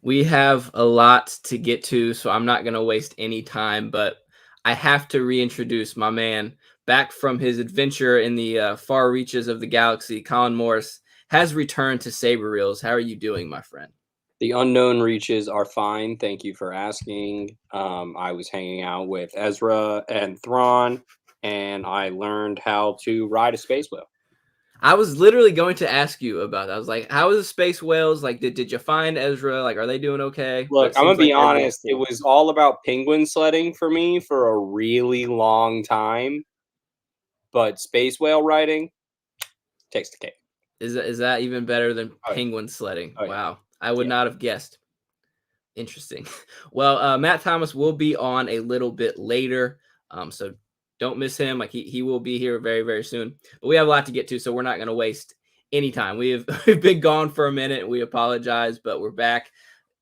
We have a lot to get to, so I'm not going to waste any time, but I have to reintroduce my man back from his adventure in the far reaches of the galaxy. Colin Morris has returned to Saber Reels. How are you doing, my friend? The unknown reaches are fine. Thank you for asking. I was hanging out with Ezra and Thrawn, and I learned how to ride a space whale. I was literally going to ask you about that. I was like, how is the space whales? Like, did you find Ezra? Like, are they doing okay? But Look, it I'm gonna seems like be everything's honest. It cool. was all about penguin sledding for me for a really long time, but space whale riding takes the cake. Is that even better than Oh yeah, penguin sledding? oh yeah, Wow, I would yeah. not have guessed. Interesting. Well, Matt Thomas will be on a little bit later, so don't miss him. Like he will be here very very soon. But we have a lot to get to, so we're not going to waste any time. We have we've been gone for a minute. We apologize, but we're back,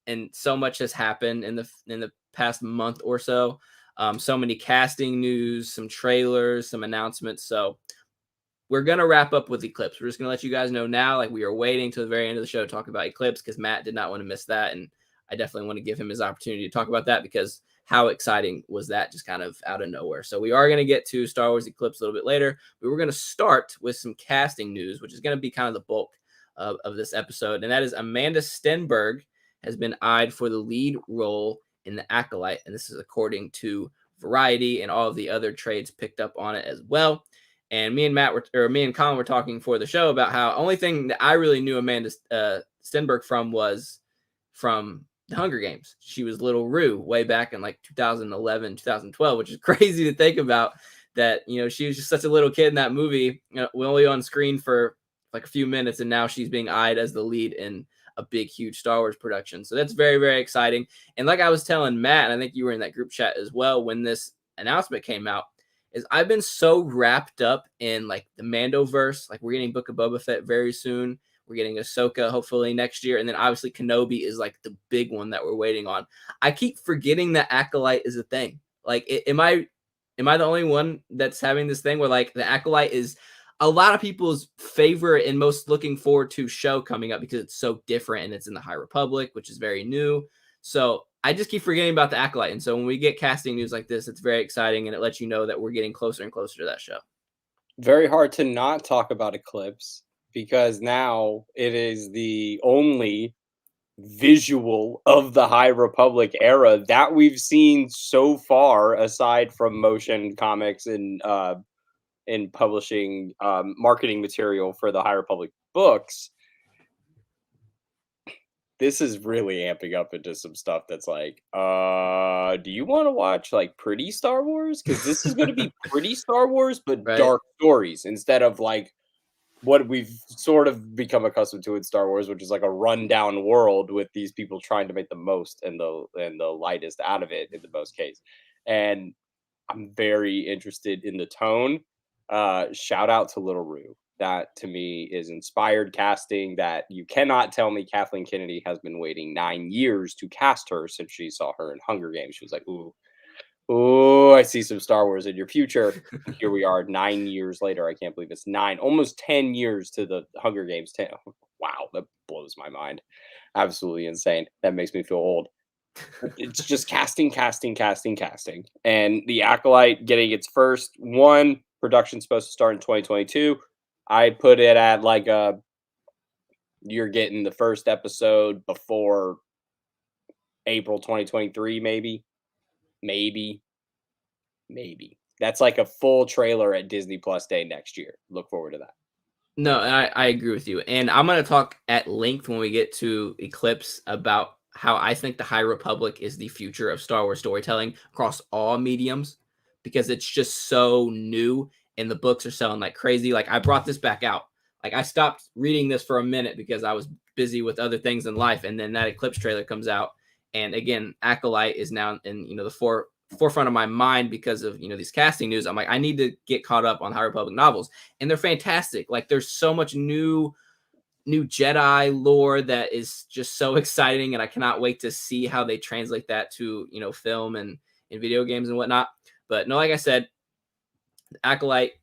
and so much has happened in the past month or so. So many casting news, some trailers, some announcements. So we're gonna wrap up with Eclipse. We're just gonna let you guys know now, like we are waiting till the very end of the show to talk about Eclipse because Matt did not want to miss that, and I definitely want to give him his opportunity to talk about that because how exciting was that just kind of out of nowhere. So we are gonna get to Star Wars Eclipse a little bit later. But we're gonna start with some casting news, which is gonna be kind of the bulk of this episode, and that is Amanda Stenberg has been eyed for the lead role in The Acolyte, and this is according to Variety, and all of the other trades picked up on it as well. And me and Colin were talking for the show about how only thing that I really knew Amanda Stenberg from was from the Hunger Games. She was Little Rue way back in like 2011, 2012, which is crazy to think about that, she was just such a little kid in that movie, only on screen for like a few minutes. And now she's being eyed as the lead in a big, huge Star Wars production. So that's very, very exciting. And like I was telling Matt, and I think you were in that group chat as well, when this announcement came out, is I've been so wrapped up in like the Mandoverse. Like we're getting Book of Boba Fett very soon. We're getting Ahsoka hopefully next year, and then obviously Kenobi is like the big one that we're waiting on. I keep forgetting that Acolyte is a thing. Like, am I the only one that's having this thing where like the Acolyte is a lot of people's favorite and most looking forward to show coming up because it's so different and it's in the High Republic, which is very new. So I just keep forgetting about the Acolyte. And so when we get casting news like this, it's very exciting and it lets you know that we're getting closer and closer to that show. Very hard to not talk about Eclipse because now it is the only visual of the High Republic era that we've seen so far, aside from motion comics and in publishing marketing material for the High Republic books. This is really amping up into some stuff that's like, do you want to watch like pretty Star Wars? Because this is going to be pretty Star Wars, but Right. dark stories instead of like what we've sort of become accustomed to in Star Wars, which is like a rundown world with these people trying to make the most and the lightest out of it in the most case. And I'm very interested in the tone. Shout out to Little Rue. That to me is inspired casting that you cannot tell me Kathleen Kennedy has been waiting 9 years to cast her since she saw her in Hunger Games. She was like, ooh, I see some Star Wars in your future. And here we are 9 years later. I can't believe it's nine, almost 10 years to the Hunger Games. 10. Wow, that blows my mind. Absolutely insane. That makes me feel old. It's just casting, casting, casting, casting. And The Acolyte getting its first one. Production's supposed to start in 2022. I put it at like you're getting the first episode before April 2023, maybe. Maybe. Maybe. That's like a full trailer at Disney Plus Day next year. Look forward to that. No, I agree with you. And I'm going to talk at length when we get to Eclipse about how I think the High Republic is the future of Star Wars storytelling across all mediums because it's just so new and the books are selling like crazy. Like I brought this back out. Like I stopped reading this for a minute because I was busy with other things in life. And then that Eclipse trailer comes out. And again, Acolyte is now in, the forefront of my mind because of, these casting news. I'm like, I need to get caught up on High Republic novels, and they're fantastic. Like there's so much new Jedi lore that is just so exciting, and I cannot wait to see how they translate that to film and in video games and whatnot. But no, like I said, Acolyte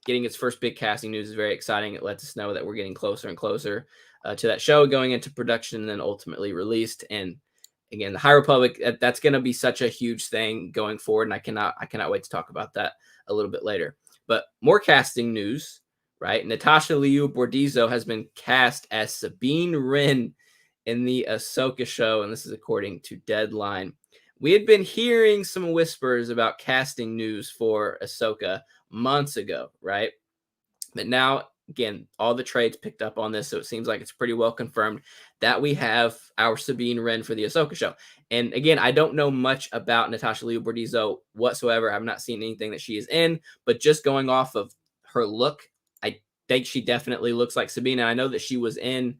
getting its first big casting news is very exciting. It lets us know that we're getting closer and closer. to that show, going into production, and then ultimately released. And again, the High Republic, that's going to be such a huge thing going forward, and I cannot wait to talk about that a little bit later. But more casting news, right? Natasha Liu Bordizzo has been cast as Sabine Wren in the Ahsoka show, and this is according to Deadline. We had been hearing some whispers about casting news for Ahsoka months ago, right? But now, again, all the trades picked up on this, so it seems like it's pretty well confirmed that we have our Sabine Wren for the Ahsoka show. And again, I don't know much about Natasha Liu Bordizzo whatsoever. I've not seen anything that she is in, but just going off of her look, I think she definitely looks like Sabine. And I know that she was in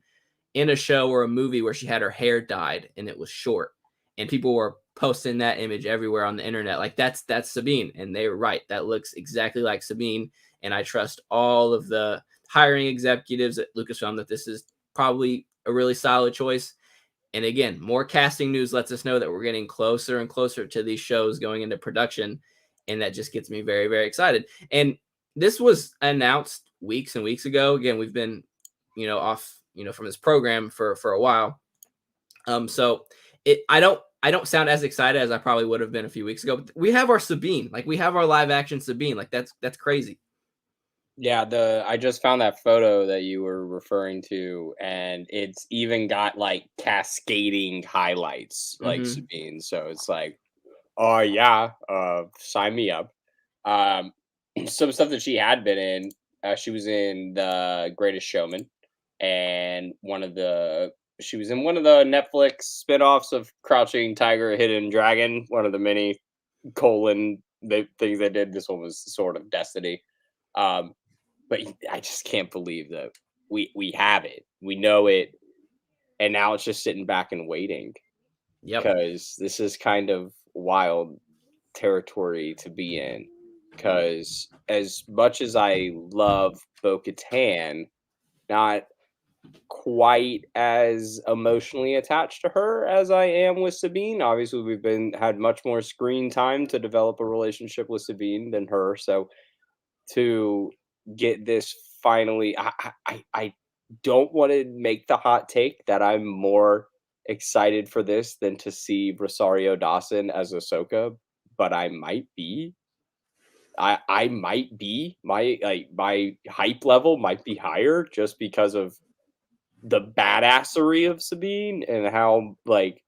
a show or a movie where she had her hair dyed and it was short, and people were posting that image everywhere on the internet. Like that's Sabine, and they were right. That looks exactly like Sabine. And I trust all of the hiring executives at Lucasfilm that this is probably a really solid choice. And again, more casting news lets us know that we're getting closer and closer to these shows going into production. And that just gets me very, very excited. And this was announced weeks and weeks ago. Again, we've been, off, from this program for a while. So I don't sound as excited as I probably would have been a few weeks ago. But we have our Sabine, like we have our live action Sabine. Like that's crazy. Yeah, I just found that photo that you were referring to, and it's even got like cascading highlights like Mm-hmm. Sabine. So it's like, oh yeah, sign me up. Um, some stuff that she had been in, she was in The Greatest Showman, and she was in one of the Netflix spin-offs of Crouching Tiger, Hidden Dragon, one of the many things they did. This one was sort of Destiny. Um, but I just can't believe that we have it. We know it, and now it's just sitting back and waiting, Yep. because this is kind of wild territory to be in. Because as much as I love Bo-Katan, not quite as emotionally attached to her as I am with Sabine. Obviously, we've been had much more screen time to develop a relationship with Sabine than her. So to get this finally, I don't want to make the hot take that I'm more excited for this than to see Rosario Dawson as Ahsoka, but I might be. I might be. My hype level might be higher just because of the badassery of Sabine, and how, like,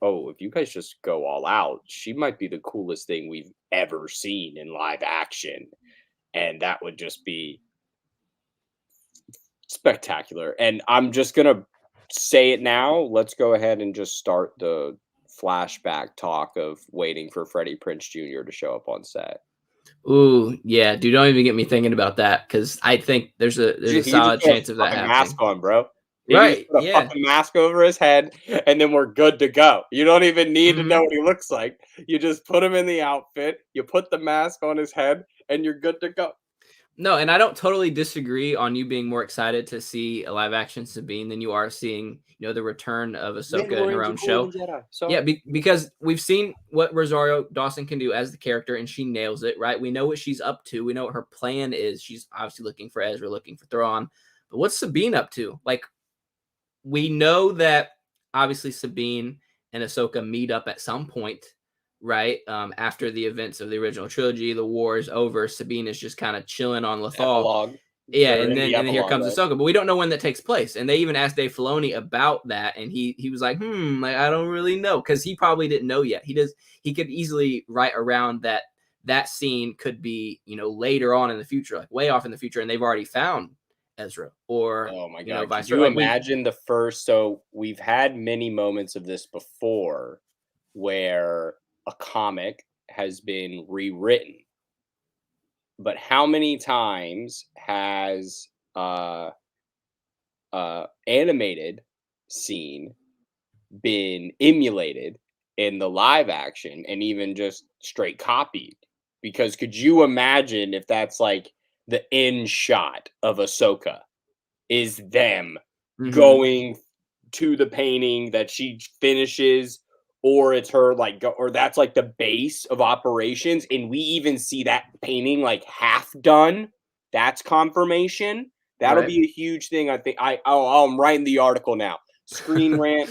oh, if you guys just go all out, she might be the coolest thing we've ever seen in live action. And that would just be spectacular. And I'm just gonna say it now. Let's go ahead and just start the flashback talk of waiting for Freddie Prinze Jr. to show up on set. Ooh, yeah, dude, don't even get me thinking about that, because I think there's a He just solid put a chance of that fucking mask happening. on, bro. He can just Right? put a Yeah. fucking mask over his head, and then we're good to go. You don't even need to know Hmm. what he looks like. You just put him in the outfit, you put the mask on his head, and you're good to go. No, and I don't totally disagree on you being more excited to see a live action Sabine than you are seeing, the return of Then Ahsoka in we're her into own Cooler show. Than Jedi. Yeah, Sorry. because we've seen what Rosario Dawson can do as the character, and she nails it, right? We know what she's up to. We know what her plan is. She's obviously looking for Ezra, looking for Thrawn. But what's Sabine up to? Like, we know that obviously Sabine and Ahsoka meet up at some point, right? After the events of the original trilogy, the war is over. Sabine is just kind of chilling on Lothal. Epilogue. Yeah, They're and in then the and then here epilogue, comes right? Ahsoka, but we don't know when that takes place. And they even asked Dave Filoni about that, and he was like, like I don't really know, because he probably didn't know yet. He could easily write around that scene could be later on in the future, like way off in the future, and they've already found Ezra, or Oh my god. Could vice you versa. Like we. imagine the first so we've had many moments of this before where a comic has been rewritten. But how many times has animated scene been emulated in the live action and even just straight copied? Because could you imagine if that's like the end shot of Ahsoka is them Mhm. going to the painting that she finishes, or it's her like or that's like the base of operations, and we even see that painting like half done. That's confirmation. That'll Right. be a huge thing. I think I'm writing the article now. Screen Rant,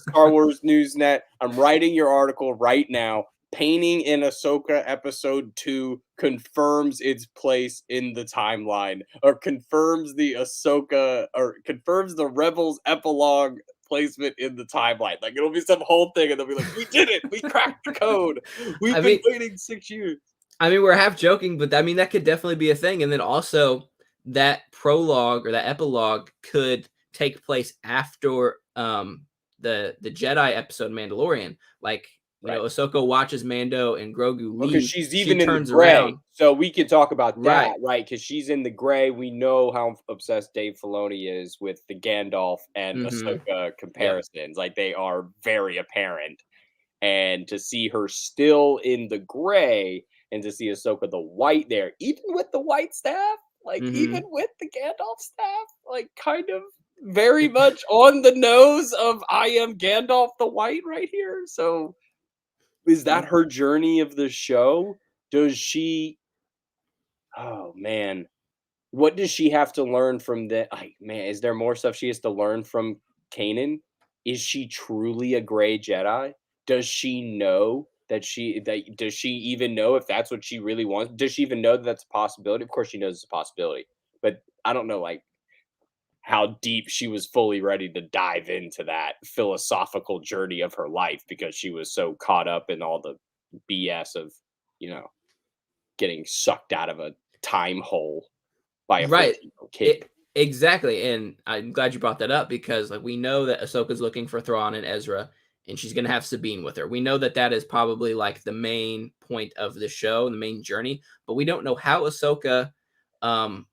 Star Wars Newsnet. I'm writing your article right now. Painting in Ahsoka episode 2 confirms its place in the timeline, or confirms the Ahsoka, or confirms the Rebels epilogue placement in the timeline. Like it'll be some whole thing, and they'll be like, "We did it! We cracked the code. I We've been mean, waiting 6 years." we're half joking, but I mean that could definitely be a thing. And then also that prologue or that epilogue could take place after the Jedi episode Mandalorian. Like, Right. Ahsoka watches Mando and Grogu Because leave. she's She even in the turns gray, around. so we could talk about that, Right. right? Because she's in the gray. We know how obsessed Dave Filoni is with the Gandalf and Mm-hmm. Ahsoka Yep. comparisons. Like they are very apparent, and to see her still in the gray, and to see Ahsoka the white there, even with the white staff, like even Mm-hmm. with the Gandalf staff, like kind of very much on the nose of I am Gandalf the White right here. So is Yeah. that her journey of the show? Does she Oh, man. What does she have to learn from the like, man, is there more stuff she has to learn from Kanan? Is she truly a gray Jedi? Does she know that does she even know if that's what she really wants? Does she even know that that's a possibility? Of course she knows it's a possibility, but I don't know, like, how deep she was fully ready to dive into that philosophical journey of her life because she was so caught up in all the BS of, you know, getting sucked out of a time hole by a Right. 14-year-old kid. It exactly, and I'm glad you brought that up because, like, we know that Ahsoka's looking for Thrawn and Ezra, and she's gonna have Sabine with her. We know that that is probably, like, the main point of the show, the main journey, but we don't know how Ahsoka, um,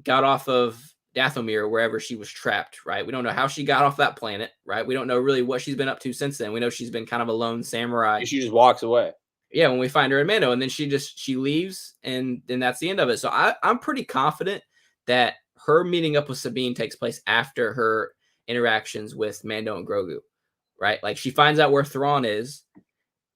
got off of Dathomir, wherever she was trapped, right? We don't know how she got off that planet, right? We don't know really what she's been up to since then. We know she's been kind of a lone samurai. And she just walks away. Yeah, when we find her in Mando, and then she leaves, and then that's the end of it. So I'm pretty confident that her meeting up with Sabine takes place after her interactions with Mando and Grogu, right? Like she finds out where Thrawn is,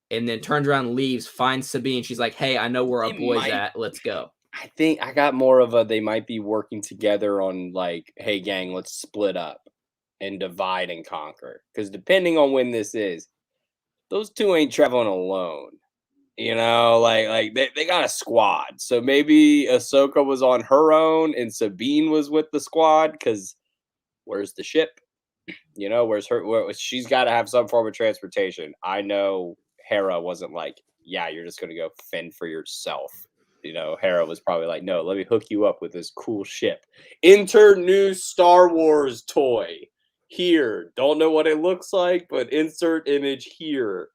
and then turns around and leaves, finds Sabine. She's like, "Hey, I know where our It boy's might at. Let's go." I think I got more of a they might be working together on like, "Hey gang, let's split up and divide and conquer." Because depending on when this is, those 2 ain't traveling alone. You know, like they got a squad. So maybe Ahsoka was on her own and Sabine was with the squad because where's the ship? You know, she's got to have some form of transportation. I know Hera wasn't like, yeah, you're just going to go fend for yourself. You know, Hera was probably like, no, let me hook you up with this cool ship. Enter new Star Wars toy here. Don't know what it looks like, but insert image here.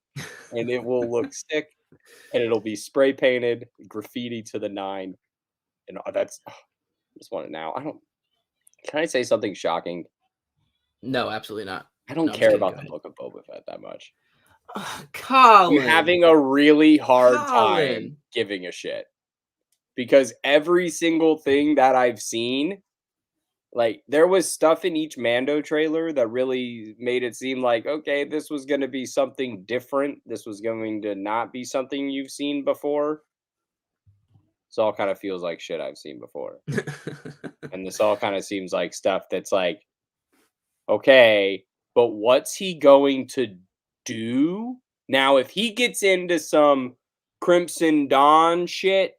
And it will look sick and it'll be spray painted, graffiti to the nine. And I just want it now. Can I say something shocking? No, absolutely not. I don't No, I'm just care kidding. Go about the ahead. book of Boba Fett that much. Ugh, I'm Colin, having a really hard time Colin. giving a shit because every single thing that I've seen, like there was stuff in each Mando trailer that really made it seem like, okay, this was going to be something different. This was going to not be something you've seen before. This all kind of feels like shit I've seen before. And this all kind of seems like stuff that's like, okay, but what's he going to do? Now, if he gets into some Crimson Dawn shit,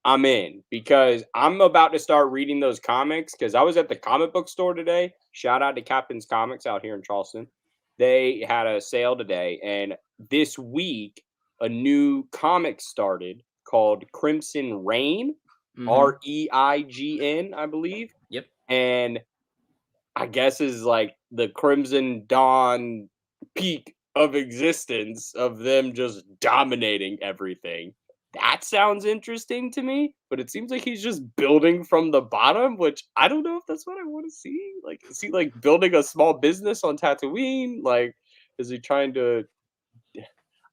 I'm in because I'm about to start reading those comics because I was at the comic book store today. Shout out to Captain's Comics out here in Charleston. They had a sale today, and this week a new comic started called Crimson Reign, Hmm. Reign, I believe. Yep. And I guess is like the Crimson Dawn peak of existence of them just dominating everything. That sounds interesting to me, but it seems like he's just building from the bottom, which I don't know if that's what I want to see. Like, is he like building a small business on Tatooine? Like, is he trying to?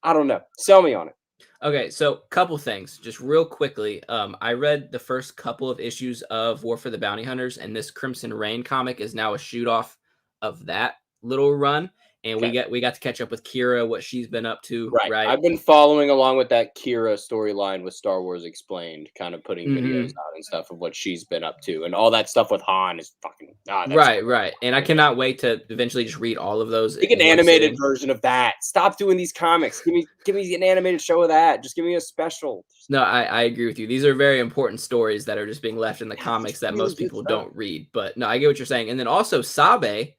I don't know. Sell me on it. Okay, so couple things, just real quickly. I read the first couple of issues of War for the Bounty Hunters, and this Crimson Rain comic is now a shoot off of that little run. and Okay. we got to catch up with Kira, what she's been up to, Right. right? I've been following along with that Kira storyline with Star Wars Explained, kind of putting videos Hmm. out and stuff of what she's been up to, and all that stuff with Han is fucking that's Right, right. And I cannot wait to eventually just read all of those make an in one animated sitting. version of that. Stop doing these comics. Give me an animated show of that. Just give me a special. No, I agree with you. These are very important stories that are just being left in the Yeah, it's comics that really most good people stuff. don't read. But no, I get what you're saying. And then also Sabe,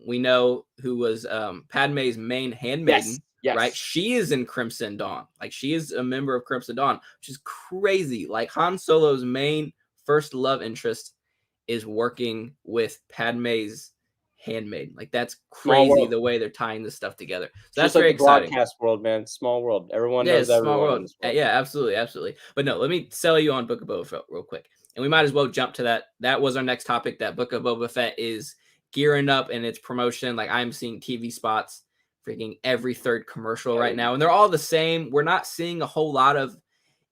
we know who was Padme's main Yes, handmaiden, right? yes. She is in Crimson Dawn. Like she is a member of Crimson Dawn, which is crazy. Like Han Solo's main first love interest is working with Padme's handmaiden. Like that's Small crazy world. the way they're tying this stuff together. So Just that's like very the exciting. broadcast world, man. Small world. Everyone Yeah, knows it's a small everyone in world. this world. Yeah, absolutely, absolutely. But no, let me sell you on Book of Boba Fett real quick, and we might as well jump to that. That was our next topic. That Book of Boba Fett is gearing up in its promotion. Like I'm seeing TV spots, freaking every third commercial right now, and they're all the same. We're not seeing a whole lot of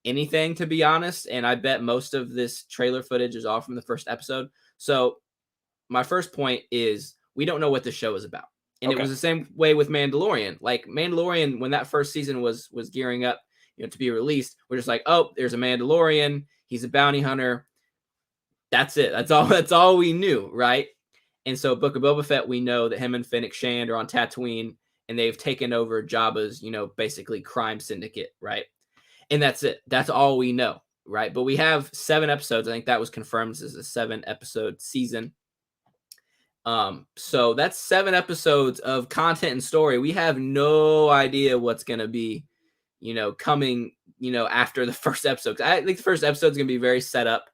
anything, to be honest. And I bet most of this trailer footage is all from the first episode. So my first point is we don't know what the show is about. And it Okay. was the same way with Mandalorian. Like Mandalorian, when that first season was gearing up, to be released, we're just like, oh, there's a Mandalorian. He's a bounty hunter. That's it. That's all. That's all we knew, right? And so, Book of Boba Fett, we know that him and Fennec Shand are on Tatooine, and they've taken over Jabba's, basically crime syndicate, right? And that's it. That's all we know, right? But we have 7 episodes. I think that was confirmed. This is a 7 episode season. So that's 7 episodes of content and story. We have no idea what's gonna be, coming, after the first episode. I think the first episode is gonna be very set up.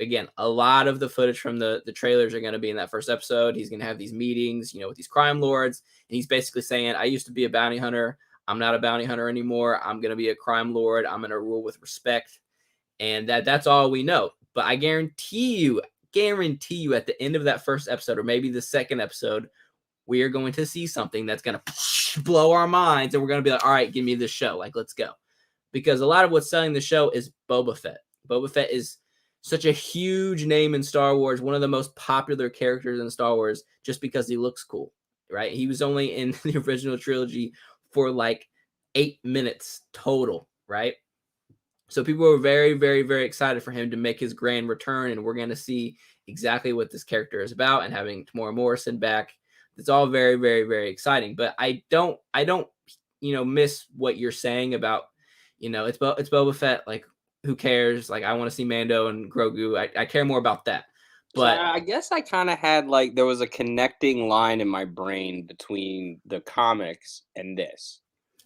Again, a lot of the footage from the trailers are gonna be in that first episode. He's gonna have these meetings, with these crime lords, and he's basically saying, I used to be a bounty hunter. I'm not a bounty hunter anymore. I'm gonna be a crime lord. I'm gonna rule with respect. And that's all we know. But I guarantee you at the end of that first episode, or maybe the second episode, we are going to see something that's going to blow our minds, and we're going to be like, all right, give me this show. Like, let's go. Because a lot of what's selling the show is Boba Fett. Boba Fett is such a huge name in Star Wars, one of the most popular characters in Star Wars, just because he looks cool, right? He was only in the original trilogy for like 8 minutes total, right? So people were very, very, very excited for him to make his grand return, and we're going to see exactly what this character is about. And having Tamora Morrison back, it's all very, very, very exciting. But I don't, miss what you're saying about, it's Boba Fett. Like, who cares? Like, I want to see Mando and Grogu. I care more about that. So But I guess I kind of had like there was a connecting line in my brain between the comics and this.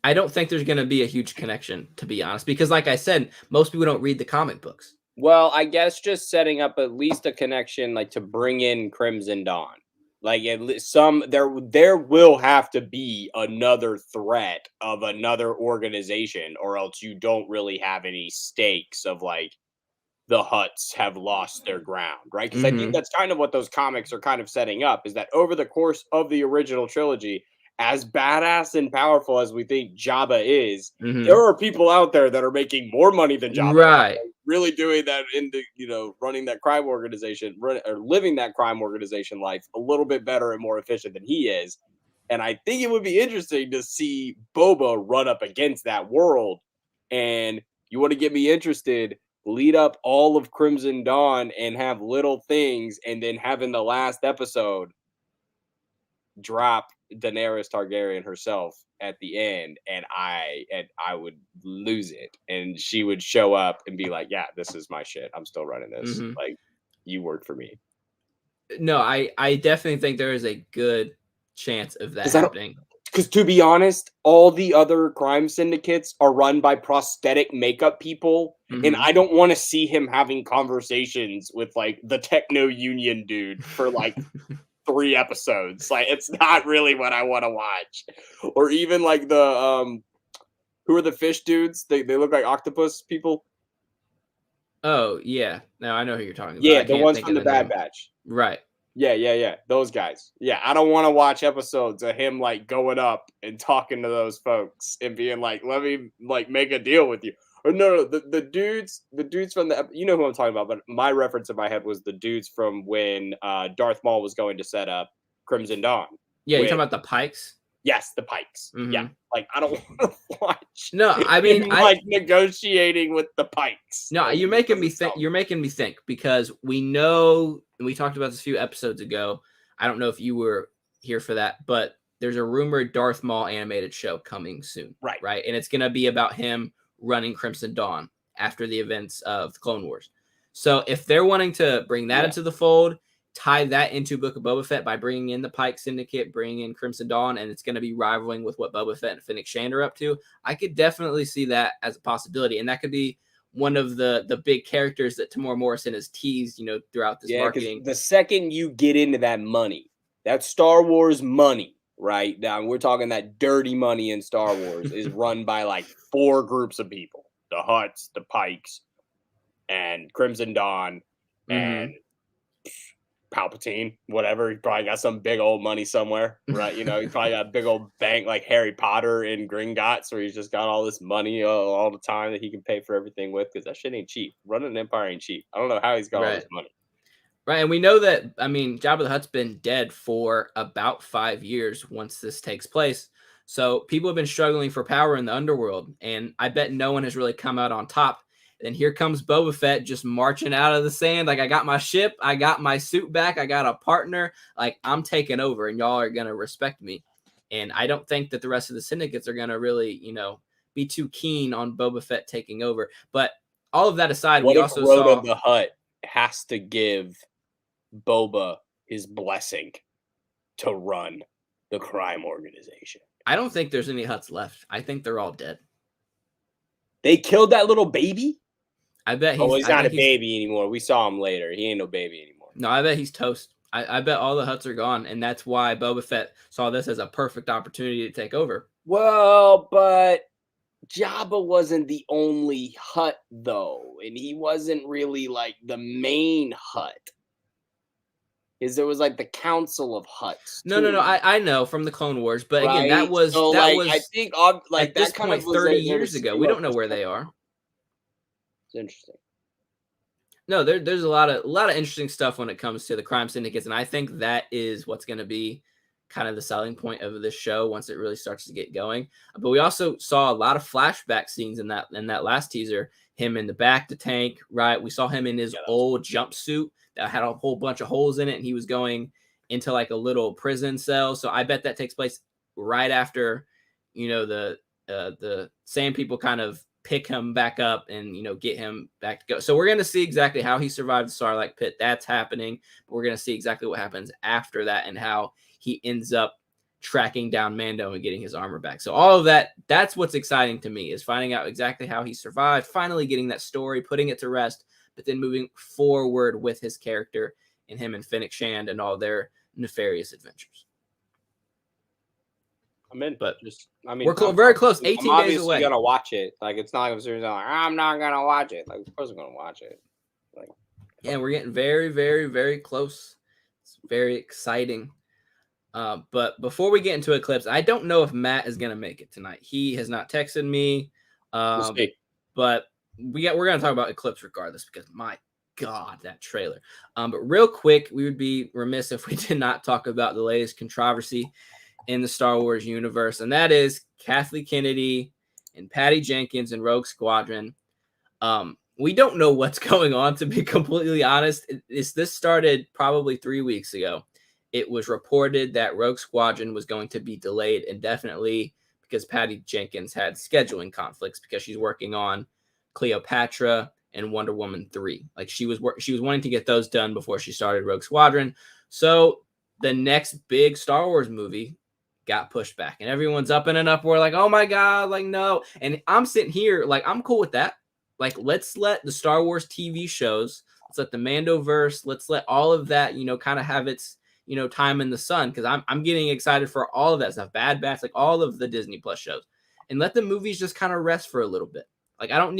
I don't think there's going to be a huge connection, to be honest, because like I said, most people don't read the comic books. Well, I guess just setting up at least a connection, like to bring in Crimson Dawn. Like at least there will have to be another threat of another organization, or else you don't really have any stakes of like the Huts have lost their ground, right? Because I think Mm-hmm. that's kind of what those comics are kind of setting up is that over the course of the original trilogy, as badass and powerful as we think Jabba is, Mm-hmm. there are people out there that are making more money than Jabba, Right. really doing that in the running that crime organization, or living that crime organization life a little bit better and more efficient than he is. And I think it would be interesting to see Boba run up against that world. And you want to get me interested, lead up all of Crimson Dawn and have little things, and then have in the last episode drop Daenerys Targaryen herself at the end, and I would lose it, and she would show up and be like, "Yeah, this is my shit. I'm still running this. Mm-hmm. Like, you work for me." No, I definitely think there is a good chance of that Because I don't. happening. Because to be honest, all the other crime syndicates are run by prosthetic makeup people, and Mhm. I don't want to see him having conversations with like the techno union dude for like 3 episodes. Like, it's not really what I want to watch. Or even like the who are the fish dudes? They look like octopus people. Oh, yeah. No, I know who you're talking about. Yeah, I the can't ones think from of the the Bad name. Batch. Right. Yeah, yeah, yeah. Those guys. Yeah, I don't want to watch episodes of him like going up and talking to those folks and being like, "Let me like make a deal with you." Or no, the dudes from the you know who I'm talking about. But my reference in my head was the dudes from when Darth Maul was going to set up Crimson Dawn. Yeah, you're with talking about the Pikes. yes, the Pikes. Yeah, Hmm. like I don't want to watch No, I mean, him like negotiating with the Pikes. no, Like you're it making me doesn't think. sound You're making me think because we know, and we talked about this a few episodes ago. I don't know if you were here for that, but there's a rumored Darth Maul animated show coming soon, right. right? And it's going to be about him running Crimson Dawn after the events of the Clone Wars. So if they're wanting to bring that Yeah. into the fold, tie that into Book of Boba Fett by bringing in the Pike Syndicate, bringing in Crimson Dawn, and it's going to be rivaling with what Boba Fett and Fennec Shand are up to, I could definitely see that as a possibility, and that could be one of the big characters that Tamora Morrison has teased, throughout this Yeah, because marketing. the second you get into that money, that Star Wars money, right? Now we're talking that dirty money in Star Wars is run by like 4 groups of people: the Hutts, the Pikes, and Crimson Dawn, and Hmm. Palpatine, whatever. He probably got some big old money somewhere, right? He probably got a big old bank like Harry Potter in Gringotts, where he's just got all this money all the time that he can pay for everything with. Because that shit ain't cheap. Running an empire ain't cheap. I don't know how he's got all Right. this money. Right. And we know that, I mean, Jabba the Hutt's been dead for about 5 years once this takes place. So people have been struggling for power in the underworld. And I bet no one has really come out on top. And here comes Boba Fett just marching out of the sand. Like, I got my ship. I got my suit back. I got a partner. Like, I'm taking over and y'all are going to respect me. And I don't think that the rest of the syndicates are going to really, be too keen on Boba Fett taking over. But all of that aside, What we if also Rhoda saw. the Hutt has to give Boba his blessing to run the crime organization? I don't think there's any Huts left. I think they're all dead. They killed that little baby? I bet Oh, he's. well, he's I not a think he's. baby anymore. We saw him later. He ain't no baby anymore. No, I bet he's toast. I bet all the Huts are gone, and that's why Boba Fett saw this as a perfect opportunity to take over. Well, but Jabba wasn't the only Hutt though, and he wasn't really like the main Hutt. Because there was like the Council of Hutts No, no, no. too, I know from the Clone Wars, but again, that right? was So that like I was think like at this that kind of point was 30 there to years ago. We skew our don't know where they perspective. are. It's interesting. No, there's a lot of interesting stuff when it comes to the crime syndicates, and I think that is what's going to be kind of the selling point of this show once it really starts to get going. But we also saw a lot of flashback scenes in that last teaser. Him in the back to tank, right? We saw him in his Yeah, that was old jumpsuit that had a whole bunch of holes in it, and he was going into like a little prison cell. So I bet that takes place right after, the sand people kind of pick him back up and get him back to go. So we're going to see exactly how he survived the Sarlacc pit. That's happening. But we're going to see exactly what happens after that and how he ends up tracking down Mando and getting his armor back. So all of that's what's exciting to me, is finding out exactly how he survived, finally getting that story, putting it to rest, but then moving forward with his character and him and Fennec Shand and all their nefarious adventures. I'm in. But I mean, we're very close, I'm 18 days obviously away. gonna watch it. Like, it's not like I'm seriously like, I'm not gonna watch it. Like, of course I'm gonna watch it. Like, Yeah, we're getting very, very, very close. It's very exciting. But before we get into Eclipse, I don't know if Matt is gonna make it tonight. He has not texted me. we'll see. But we're gonna talk about Eclipse regardless, because my God, that trailer. But real quick, we would be remiss if we did not talk about the latest controversy in the Star Wars universe, and that is Kathleen Kennedy and Patty Jenkins and Rogue Squadron. We don't know what's going on, to be completely honest. This started probably 3 weeks ago. It was reported that Rogue Squadron was going to be delayed indefinitely because Patty Jenkins had scheduling conflicts because she's working on Cleopatra and Wonder Woman 3. Like, she was wanting to get those done before she started Rogue Squadron. So the next big Star Wars movie got pushed back, and everyone's up in an uproar like, oh my God, like, no. And I'm sitting here like, I'm cool with that. Like, let's let the Star Wars TV shows, let's let the Mandoverse, let's let all of that, kind of have its, time in the sun, because I'm getting excited for all of that stuff. Bad Batch, like all of the Disney Plus shows, and let the movies just kind of rest for a little bit. Like, I don't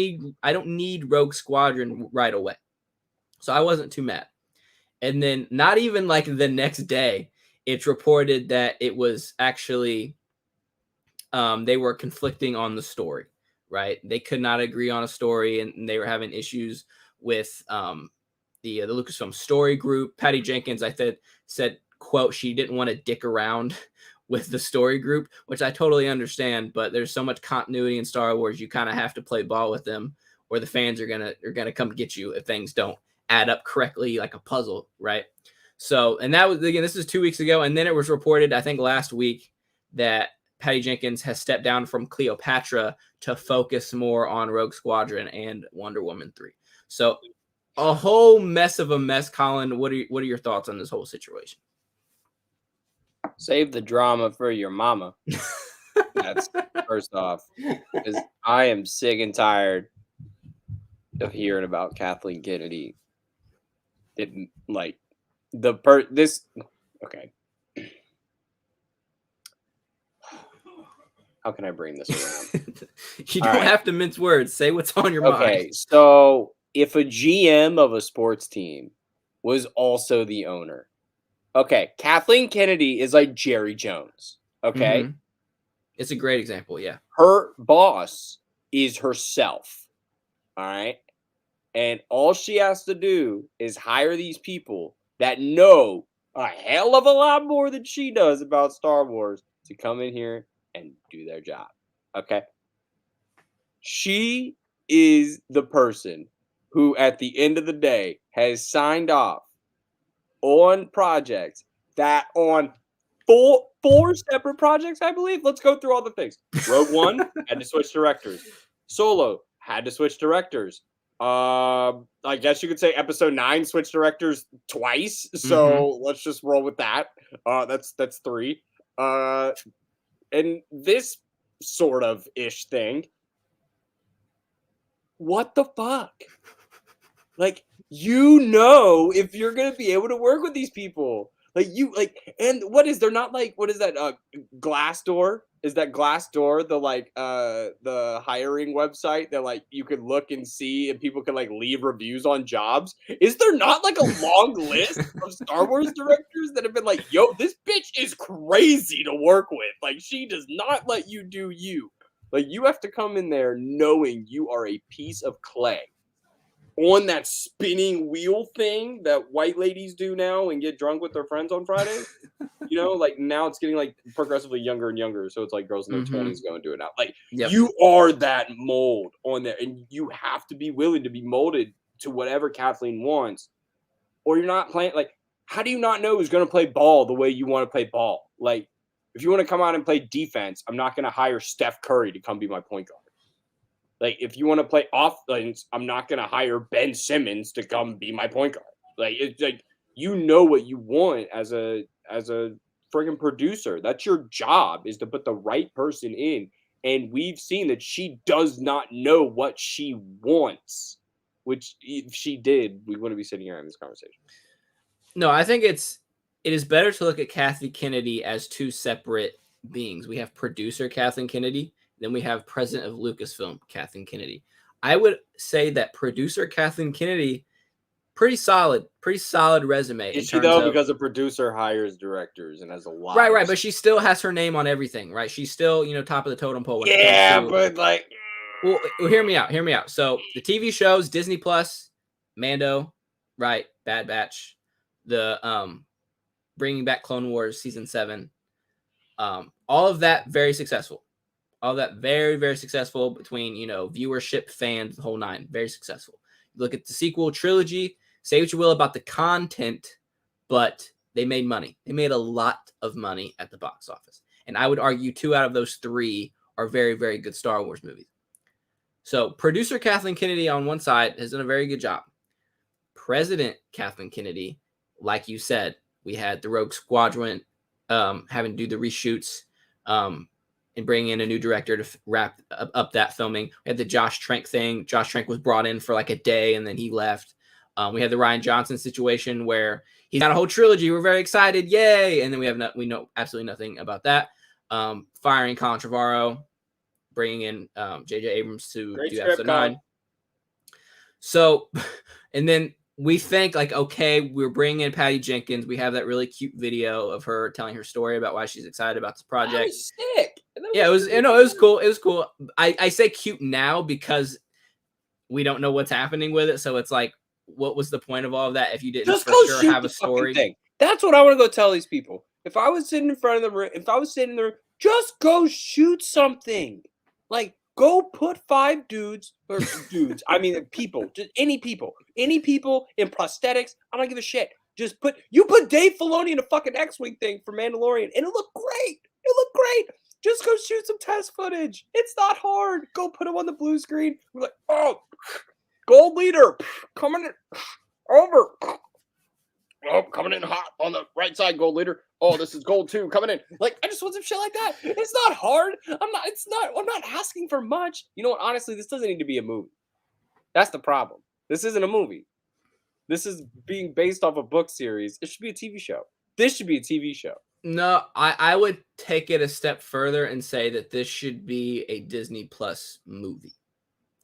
need Rogue Squadron right away. So I wasn't too mad. And then not even like the next day, it's reported that it was actually they were conflicting on the story, right? They could not agree on a story, and they were having issues with the Lucasfilm story group. Patty Jenkins, said quote, she didn't want to dick around with the story group, which I totally understand, but there's so much continuity in Star Wars, you kind of have to play ball with them, or the fans are gonna come get you if things don't add up correctly like a puzzle, right? So, and that was, again, this is 2 weeks ago, and then it was reported, I think last week, that Patty Jenkins has stepped down from Cleopatra to focus more on Rogue Squadron and Wonder Woman 3. So a whole mess of a mess. Colin, what are your thoughts on this whole situation? Save the drama for your mama. That's first off, because I am sick and tired of hearing about Kathleen Kennedy. Okay. How can I bring this around? You don't have to mince words. Say what's on your mind. Okay, so if a GM of a sports team was also the owner, okay, Kathleen Kennedy is like Jerry Jones, okay? It's a great example, yeah. Her boss is herself, all right? And all she has to do is hire these people that know a hell of a lot more than she does about Star Wars to come in here and do their job, okay? She is the person who, at the end of the day, has signed off on projects that on four separate projects, I believe. Let's go through all the things. Rogue One had to switch directors. Solo had to switch directors. I guess you could say Episode 9 switched directors twice. So let's just roll with that. That's 3. And this sort of ish thing. What the fuck? Like, if you're gonna be able to work with these people, and they're not like, what is that? Glassdoor? Is that Glassdoor the hiring website that like you could look and see and people can like leave reviews on jobs? Is there not like a long list of Star Wars directors that have been like, yo, this bitch is crazy to work with. Like, she does not let you do you. Like, you have to come in there knowing you are a piece of clay on that spinning wheel thing that white ladies do now and get drunk with their friends on Friday. Like now it's getting like progressively younger and younger. So it's like girls in their 20s go and do it now. Like, you are that mold on there, and you have to be willing to be molded to whatever Kathleen wants, or you're not playing. Like, how do you not know who's going to play ball the way you want to play ball? Like, if you want to come out and play defense, I'm not going to hire Steph Curry to come be my point guard. Like, if you want to play offense, I'm not going to hire Ben Simmons to come be my point guard. Like, it's like, you know what you want as a friggin' producer. That's your job, is to put the right person in. And we've seen that she does not know what she wants, which if she did, we wouldn't be sitting here having this conversation. No, I think it is better to look at Kathy Kennedy as two separate beings. We have producer Kathleen Kennedy, then we have president of Lucasfilm, Kathleen Kennedy. I would say that producer Kathleen Kennedy, pretty solid resume. Is she though? Because a producer hires directors and has a lot. Right. But she still has her name on everything, right? She's still, top of the totem pole. But like, well, hear me out. So the TV shows, Disney Plus, Mando, right? Bad Batch, the bringing back Clone Wars season 7, all of that very successful. All that very, very successful between, viewership, fans, the whole nine. Very successful. Look at the sequel trilogy. Say what you will about the content, but they made money. They made a lot of money at the box office. And I would argue 2 out of those 3 are very, very good Star Wars movies. So producer Kathleen Kennedy on one side has done a very good job. President Kathleen Kennedy, like you said, we had the Rogue Squadron having to do the reshoots, and bring in a new director to wrap up that filming. We had the Josh Trank thing. Josh Trank was brought in for like a day and then he left. We had the Rian Johnson situation where he's got a whole trilogy. We're very excited. Yay. And then we know absolutely nothing about that. Firing Colin Trevorrow, bringing in J.J. Abrams to do episode 9. So, and then we think like, okay, we're bringing in Patty Jenkins. We have that really cute video of her telling her story about why she's excited about this project. That was sick. Yeah, it was cool. It was cool. I say cute now because we don't know what's happening with it. So it's like, what was the point of all of that if you didn't just for go sure shoot have a story? Thing. That's what I want to go tell these people. If I was sitting in front of the room, if I was sitting there, just go shoot something. Like, go put 5 dudes or dudes. I mean, people, just any people in prosthetics. I don't give a shit. Just put Dave Filoni in a fucking X-wing thing for Mandalorian, and it looked great. It looked great. Just go shoot some test footage. It's not hard. Go put him on the blue screen. We're like, oh, gold leader coming in over. Oh, coming in hot on the right side, gold leader. Oh, this is gold too, coming in. Like, I just want some shit like that. It's not hard. I'm not asking for much. You know what? Honestly, this doesn't need to be a movie. That's the problem. This isn't a movie. This is being based off a book series. It should be a TV show. This should be a TV show. No, I would take it a step further and say that this should be a Disney Plus movie.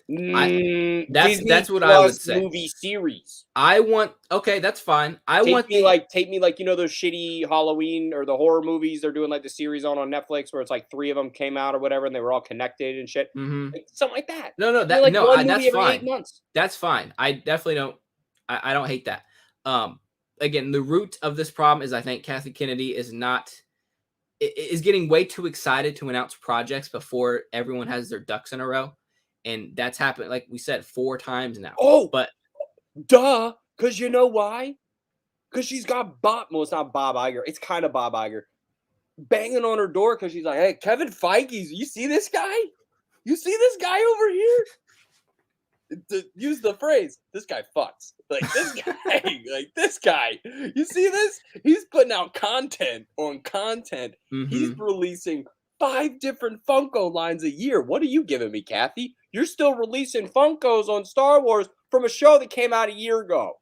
That's what I would say. Movie series. Okay, that's fine. Take me like those shitty Halloween or the horror movies they're doing like the series on Netflix where it's like 3 of them came out or whatever and they were all connected and shit. Like, something like that. That's fine. That's fine. I definitely don't. I don't hate that. Again, the root of this problem is I think Kathy Kennedy is getting way too excited to announce projects before everyone has their ducks in a row. And that's happened, like we said, 4 times now. Oh, but duh. Because you know why? Because she's got Bob. Well, it's not Bob Iger. It's kind of Bob Iger banging on her door because she's like, "Hey, Kevin Feige, you see this guy? You see this guy over here?" To use the phrase, this guy fucks. Like this guy, like this guy. You see this? He's putting out content on content. Mm-hmm. He's releasing 5 different Funko lines a year. What are you giving me, Kathy? You're still releasing Funkos on Star Wars from a show that came out a year ago.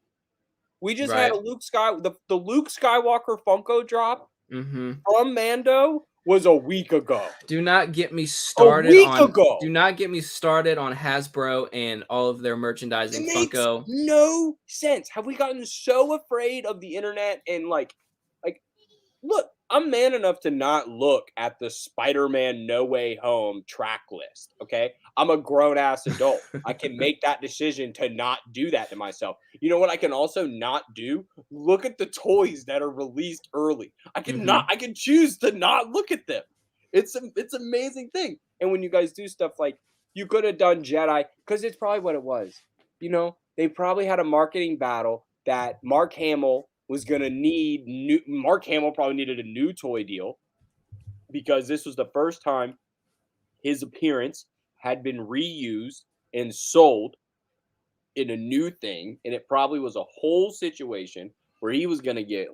We just had a the Luke Skywalker Funko drop from Mando was a week ago. Do not get me started Do not get me started on Hasbro and all of their merchandising. It Funko. Makes no sense. Have we gotten so afraid of the internet and like look, I'm man enough to not look at the Spider-Man No Way Home track list, okay? I'm a grown-ass adult. I can make that decision to not do that to myself. You know what I can also not do? Look at the toys that are released early. I can choose to not look at them. It's an amazing thing. And when you guys do stuff like, you could have done Jedi, because it's probably what it was. You know, they probably had a marketing battle that Mark Hamill was going to need Mark Hamill probably needed a new toy deal because this was the first time his appearance had been reused and sold in a new thing. And it probably was a whole situation where he was going to get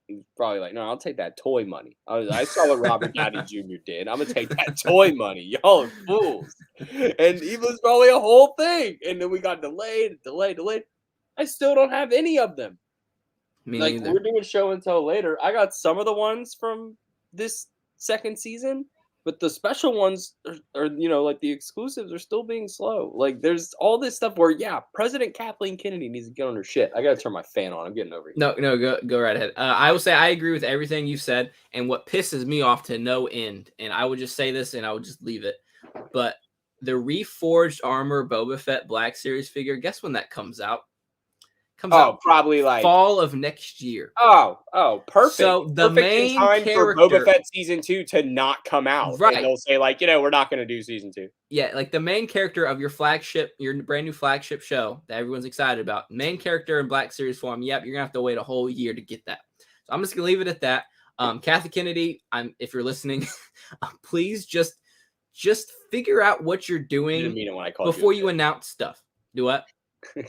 he's probably like, no, I'll take that toy money. I saw what Robert Downey Jr. did. I'm going to take that toy money. Y'all are fools. And it was probably a whole thing. And then we got delayed. I still don't have any of them. We're doing show and tell later. I got some of the ones from this second season, but the special ones are like the exclusives are still being slow. Like there's all this stuff where President Kathleen Kennedy needs to get on her shit. I gotta turn my fan on. I'm getting over here. No, go right ahead. I will say I agree with everything you said, and what pisses me off to no end, and I would just say this and I would just leave it. But the reforged armor Boba Fett Black Series figure, guess when that comes out? Out probably like fall of next year. Oh, perfect. So the main character for Boba Fett season 2 to not come out, right? And they'll say we're not going to do season 2. Yeah, like the main character of your brand new flagship show that everyone's excited about, main character in Black Series form. Yep, you're gonna have to wait a whole year to get that. So I'm just gonna leave it at that. Kathy Kennedy, if you're listening, please just figure out what you're doing before you announce stuff. Do what?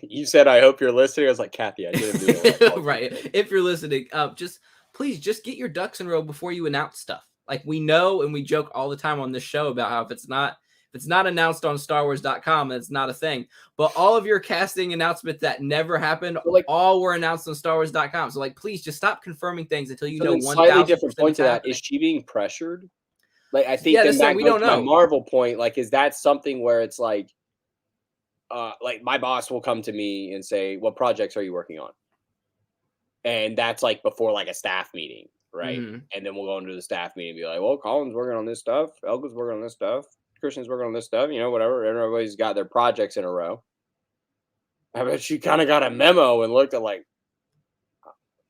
You said, I hope you're listening. I was like, Kathy, I didn't do it. Right. If you're listening, please get your ducks in a row before you announce stuff. Like we know and we joke all the time on this show about how if it's not announced on StarWars.com, then it's not a thing. But all of your casting announcements that never happened, all were announced on StarWars.com. So please just stop confirming things until you know 1,000%. Slightly different point to that. Is she being pressured? I think we don't know. My Marvel point, is that something where it's like my boss will come to me and say, what projects are you working on? And that's before a staff meeting, right? Mm-hmm. And then we'll go into the staff meeting and be like, well, Colin's working on this stuff. Elga's working on this stuff. Christian's working on this stuff, whatever. Everybody's got their projects in a row. I bet she kind of got a memo and looked at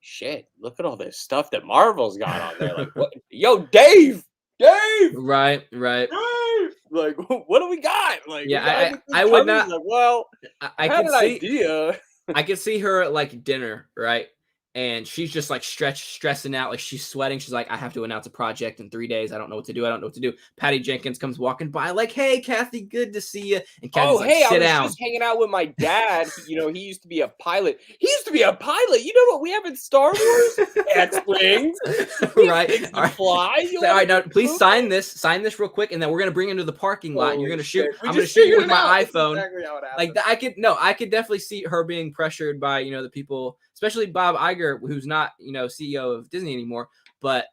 shit, look at all this stuff that Marvel's got on there. Like, what? Yo, Dave, Dave, Right, right. Dave. Like, what do we got? Like, we Yeah, got anything I would coming? He's not. like, well, I I had could an see. idea. I could see her at like dinner, right? And she's just like stressing out, like she's sweating. She's like, I have to announce a project in 3 days. I don't know what to do. I don't know what to do. Patty Jenkins comes walking by, like, hey, Kathy, good to see you. And Oh, Kathy's like, hey, I sit was down. just hanging out with my dad. He used to be a pilot. He used to be a pilot. You know what we have in Star Wars? X-Wings. We have Right. things All that right. fly. You All want right, now to please sign this. Sign this real quick, and then we're gonna bring you into the parking lot, and you're Holy gonna shoot. shit. We I'm gonna just shoot you figured with it my out. That's iPhone. exactly how it Like happened. I could definitely see her being pressured by, you know, the people, especially Bob Iger, who's not, you know, CEO of Disney anymore, but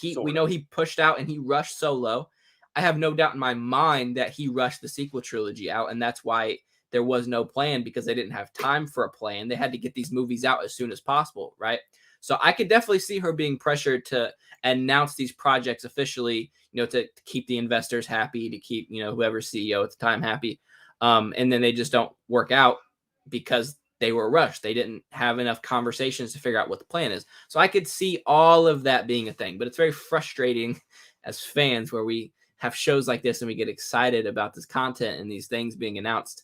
we Sort know of. he pushed out and he rushed Solo. I have no doubt in my mind that he rushed the sequel trilogy out, and that's why there was no plan, because they didn't have time for a plan. They had to get these movies out as soon as possible, right? So I could definitely see her being pressured to announce these projects officially, you know, to keep the investors happy, to keep, you know, whoever's CEO at the time happy. And then they just don't work out because they were rushed. They didn't have enough conversations to figure out what the plan is. So I could see all of that being a thing, but it's very frustrating as fans where we have shows like this and we get excited about this content and these things being announced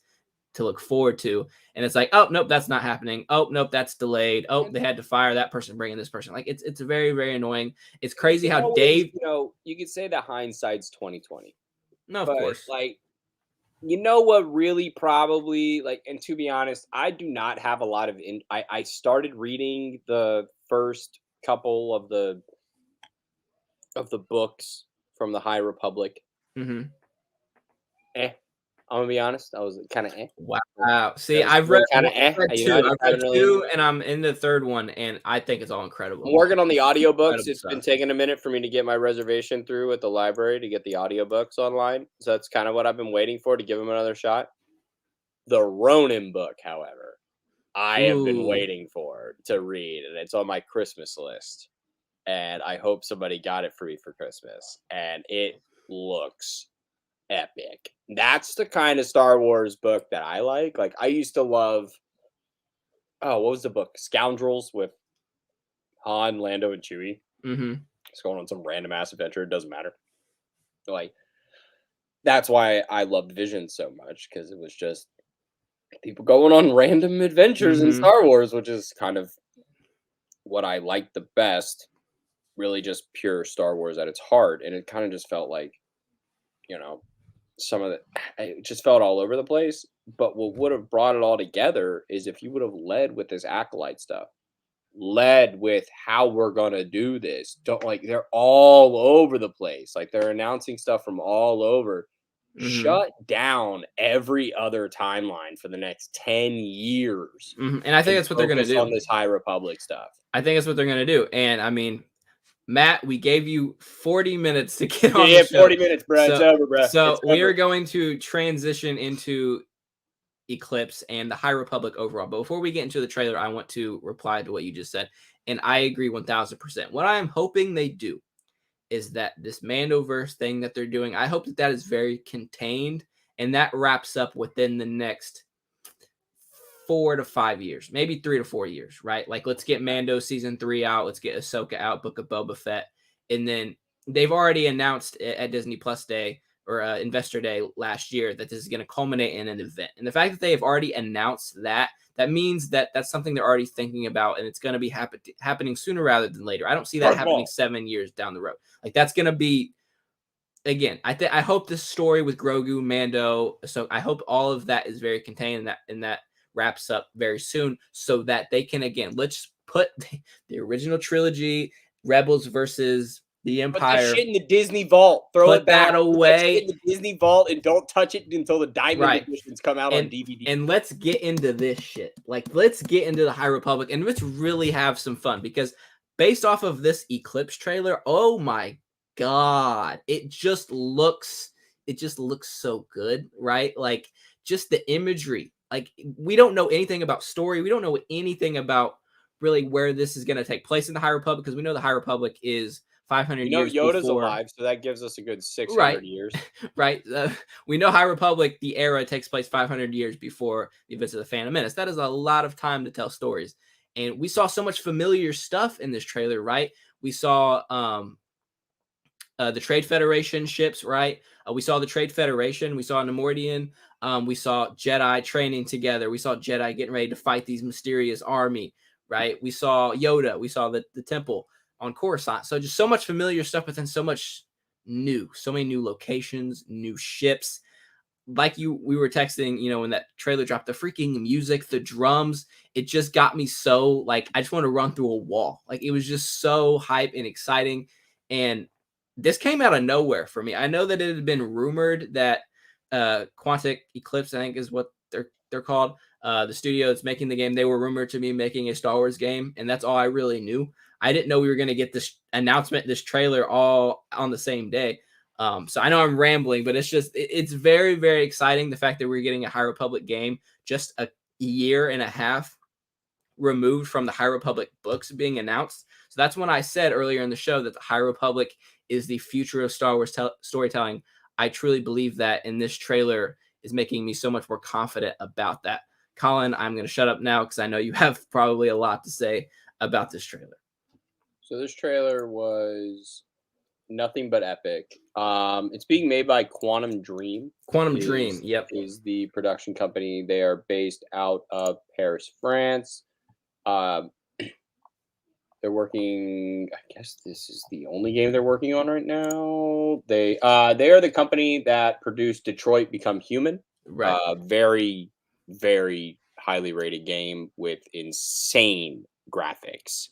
to look forward to. And it's like, oh, nope, that's not happening. Oh, nope, that's delayed. Oh, they had to fire that person, bring in this person. Like it's very, very annoying. It's crazy It's how always, Dave, you could say that hindsight's 2020. no, of But course. like, you know what really probably like, and to be honest, I do not have a lot of I started reading the first couple of the books from the High Republic. Hmm. Eh. I'm gonna be honest. I was kind of eh. Wow. See, It was I've read, really kind of eh. read I two. just I've read haven't really. two, and I'm in the third one, and I think it's all I'm incredible. working on the audiobooks. Incredible It's been stuff. taking a minute for me to get my reservation through at the library to get the audiobooks online. So that's kind of what I've been waiting for to give them another shot. The Ronin book, however, I have been Ooh. waiting for to read, and it's on my Christmas list. And I hope somebody got it for me for Christmas. And it looks epic. That's the kind of Star Wars book that I like. Like I used to love. Oh, what was the book? Scoundrels with Han, Lando, and Chewie. Hmm. Just going on some random ass adventure. It doesn't matter. Like that's why I loved Vision so much, because it was just people going on random adventures in Hmm. Star Wars, which is kind of what I like the best. Really, just pure Star Wars at its heart, and it kind of just felt like, you know, some of it just felt all over the place. But what would have brought it all together is if you would have led with this acolyte stuff, led with how we're gonna do this. Don't like they're all over the place. Like they're announcing stuff from all over. Hmm. Shut down every other timeline for the next 10 years Hmm. And I think and that's what they're gonna focus on do. this High Republic stuff. I think that's what they're gonna do. And I mean, Matt, we gave you 40 minutes to get on the Yeah, show. 40 minutes, bro. It's So over, bro. so It's we over. are going to transition into Eclipse and the High Republic overall. But before we get into the trailer, I want to reply to what you just said. And I agree 1000%. What I am hoping they do is that this Mandoverse thing that they're doing, I hope that that is very contained and that wraps up within the next 4 to 5 years, maybe 3 to 4 years, right? Like, let's get Mando season 3 out. Let's get Ahsoka out, Book of Boba Fett. And then they've already announced at Disney Plus Day or Investor Day last year that this is going to culminate in an event. And the fact that they have already announced that, that means that that's something they're already thinking about and it's going to be happening sooner rather than later. I don't see that Darth happening Maul. 7 years down the road. Like, that's going to be, again, I hope this story with Grogu, Mando, so I hope all of that is very contained and that wraps up very soon so that they can, again, let's put the original trilogy, Rebels versus the Put that Empire, shit in the Disney vault. Throw put it back. that Put that shit away. in the Disney vault and don't touch it until the Diamond Right. editions come out on DVD. And let's get into this shit. Like, let's get into the High Republic and let's really have some fun, because based off of this Eclipse trailer, oh my god, it just looks so good, right? Like, just the imagery. Like, we don't know anything about story. We don't know anything about really where this is going to take place in the High Republic, because we know the High Republic is 500 You know, years Yoda's before. alive, so that gives us a good Right. 600 years. Right. We know High Republic, the era takes place 500 years before the events of the Phantom Menace. That is a lot of time to tell stories. And we saw so much familiar stuff in this trailer, right? We saw the Trade Federation ships, right? We saw the Trade Federation. We saw Nemoidian. We saw Jedi training together. We saw Jedi getting ready to fight these mysterious army, right? We saw Yoda. We saw the temple on Coruscant. So just so much familiar stuff, but then so much new, so many new locations, new ships. Like we were texting, when that trailer dropped, the freaking music, the drums, it just got me so like I just want to run through a wall. Like it was just so hype and exciting. And this came out of nowhere for me. I know that it had been rumored that Quantic Eclipse, I think is what they're called. The studio that's making the game, they were rumored to be making a Star Wars game, and that's all I really knew. I didn't know we were going to get this announcement, this trailer, all on the same day. So I know I'm rambling, but it's very, very exciting. The fact that we're getting a High Republic game just a year and a half removed from the High Republic books being announced. So that's when I said earlier in the show that the High Republic is the future of Star Wars storytelling. I truly believe that, and this trailer is making me so much more confident about that. Colin, I'm going to shut up now because I know you have probably a lot to say about this trailer. So this trailer was nothing but epic. It's being made by Quantum Dream. Yep. Is the production company. They are based out of Paris, France. They're working. I guess this is the only game they're working on right now. They are the company that produced Detroit Become Human. Right. Very, very highly rated game with insane graphics.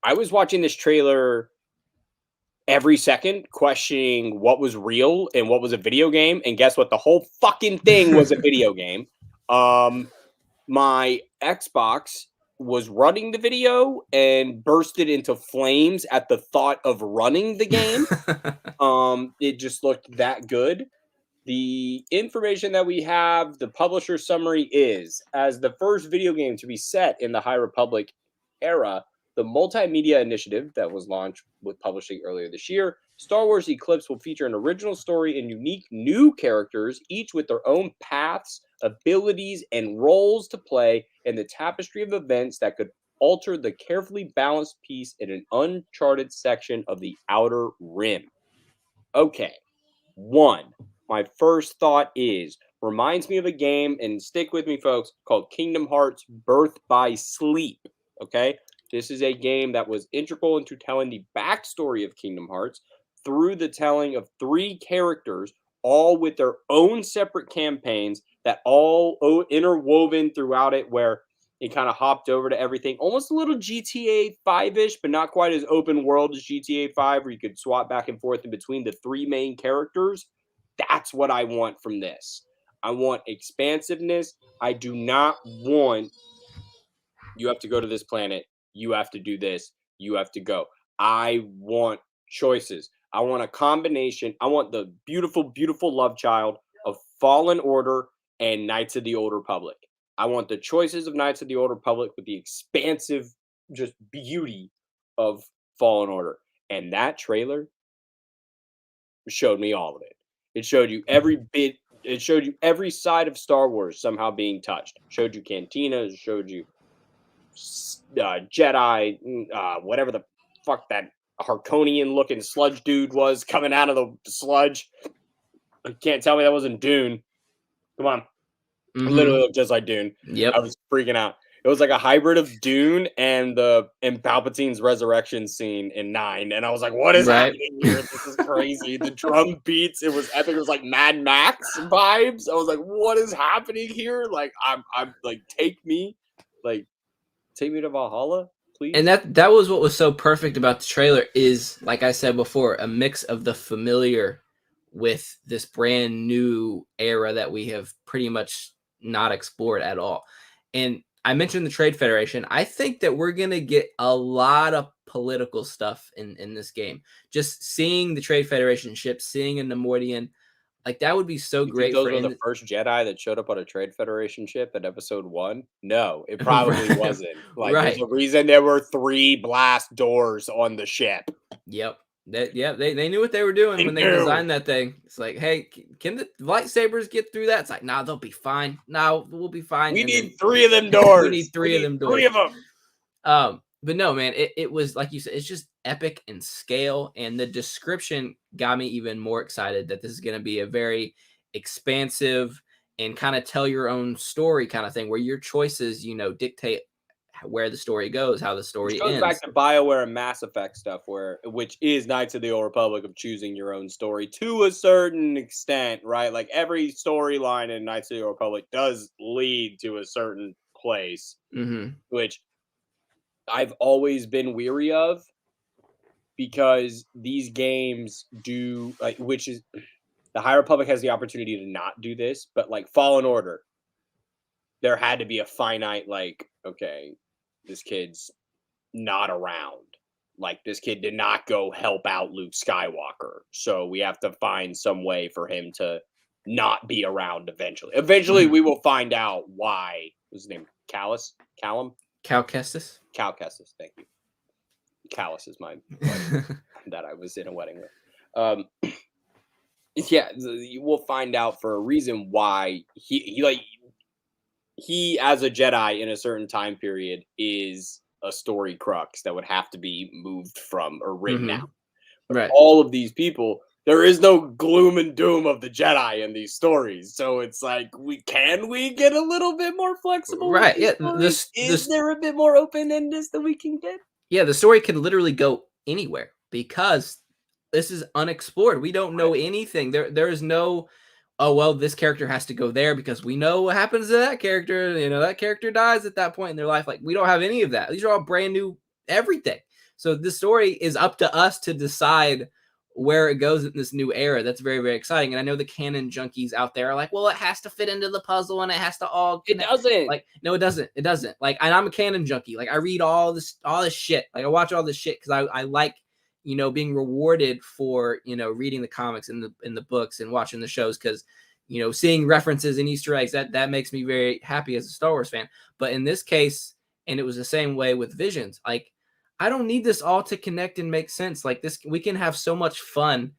I was watching this trailer every second, questioning what was real and what was a video game. And guess what? The whole fucking thing was a video game. My Xbox was running the video and bursted into flames at the thought of running the game. It just looked that good. The information that we have, the publisher summary is, as the first video game to be set in the High Republic era, the multimedia initiative that was launched with publishing earlier this year, Star Wars Eclipse will feature an original story and unique new characters, each with their own paths, abilities, and roles to play in the tapestry of events that could alter the carefully balanced piece in an uncharted section of the Outer Rim. Okay, my first thought reminds me of a game, and stick with me, folks, called Kingdom Hearts Birth by Sleep. Okay, this is a game that was integral into telling the backstory of Kingdom Hearts through the telling of 3 characters, all with their own separate campaigns that all interwoven throughout it, where it kind of hopped over to everything, almost a little GTA 5-ish, but not quite as open world as GTA 5, where you could swap back and forth in between the 3 main characters. That's what I want from this. I want expansiveness. I do not want you have to go to this planet. You have to do this. You have to go. I want choices. I want a combination. I want the beautiful, beautiful love child of Fallen Order and Knights of the Old Republic. I want the choices of Knights of the Old Republic with the expansive just beauty of Fallen Order. And that trailer showed me all of it. It showed you every bit. It showed you every side of Star Wars somehow being touched. Showed you cantinas. Showed you Jedi. Whatever the fuck that Harkonian-looking sludge dude was coming out of the sludge. You can't tell me that wasn't Dune. Come on. Mm-hmm. Literally looked just like Dune. Yep. I was freaking out. It was like a hybrid of Dune and Palpatine's resurrection scene in 9. And I was like, what is happening here? This is crazy. The drum beats, it was epic. It was like Mad Max vibes. I was like, what is happening here? Like, I'm like, take me to Valhalla, please. And that was what was so perfect about the trailer is, like I said before, a mix of the familiar with this brand new era that we have pretty much not explored at all. And I mentioned the Trade Federation. I think that we're going to get a lot of political stuff in this game. Just seeing the Trade Federation ship, seeing a Nemoidian, like that would be so great. Those were the first Jedi that showed up on a Trade Federation ship in Episode 1? No, it probably wasn't. Like, there's a reason there were 3 blast doors on the ship. Yep. They knew what they were doing when they designed that thing. It's like, hey, can the lightsabers get through that? It's like, nah, they'll be fine. No, we'll be fine. We And need then 3 of them we doors. need three of them doors. 3 of them. But no, man, it was like you said, it's just epic in scale, and the description got me even more excited that this is going to be a very expansive and kind of tell your own story kind of thing, where your choices, dictate where the story goes, how the Which story goes back ends. to BioWare and Mass Effect stuff, which is Knights of the Old Republic of choosing your own story to a certain extent, right? Like every storyline in Knights of the Old Republic does lead to a certain place, Hmm. which I've always been weary of because these games do like, which is the High Republic has the opportunity to not do this, but like Fallen Order, there had to be a finite, like, okay, this kid's not around. Like this kid did not go help out Luke Skywalker. So we have to find some way for him to not be around eventually. Eventually Hmm. we will find out why. What's his name? Callum? Cal Kestis. Cal Kestis, thank you. Callus is my buddy that I was in a wedding with. Yeah, you will find out for a reason why he as a Jedi in a certain time period is a story crux that would have to be moved from or written Hmm. out. But Right. all of these people, there is no gloom and doom of the Jedi in these stories. So it's like, we get a little bit more flexible with Right. these Yeah. stories? Is This there a bit more open-endedness that we can get? Yeah, the story could literally go anywhere because this is unexplored. We don't know Right. anything. There is no, oh well, this character has to go there because we know what happens to that character. That character dies at that point in their life. Like we don't have any of that. These are all brand new everything. So this story is up to us to decide where it goes in this new era. That's very, very exciting. And I know the canon junkies out there are like, well, it has to fit into the puzzle and it has to all It connect. doesn't. Like, no, it doesn't. It doesn't. Like, and I'm a canon junkie. Like, I read all this shit. Like, I watch all this shit because I like, being rewarded for reading the comics and the books and watching the shows because seeing references and Easter eggs that makes me very happy as a Star Wars fan. But in this case, and it was the same way with Visions. Like, I don't need this all to connect and make sense. Like this, we can have so much fun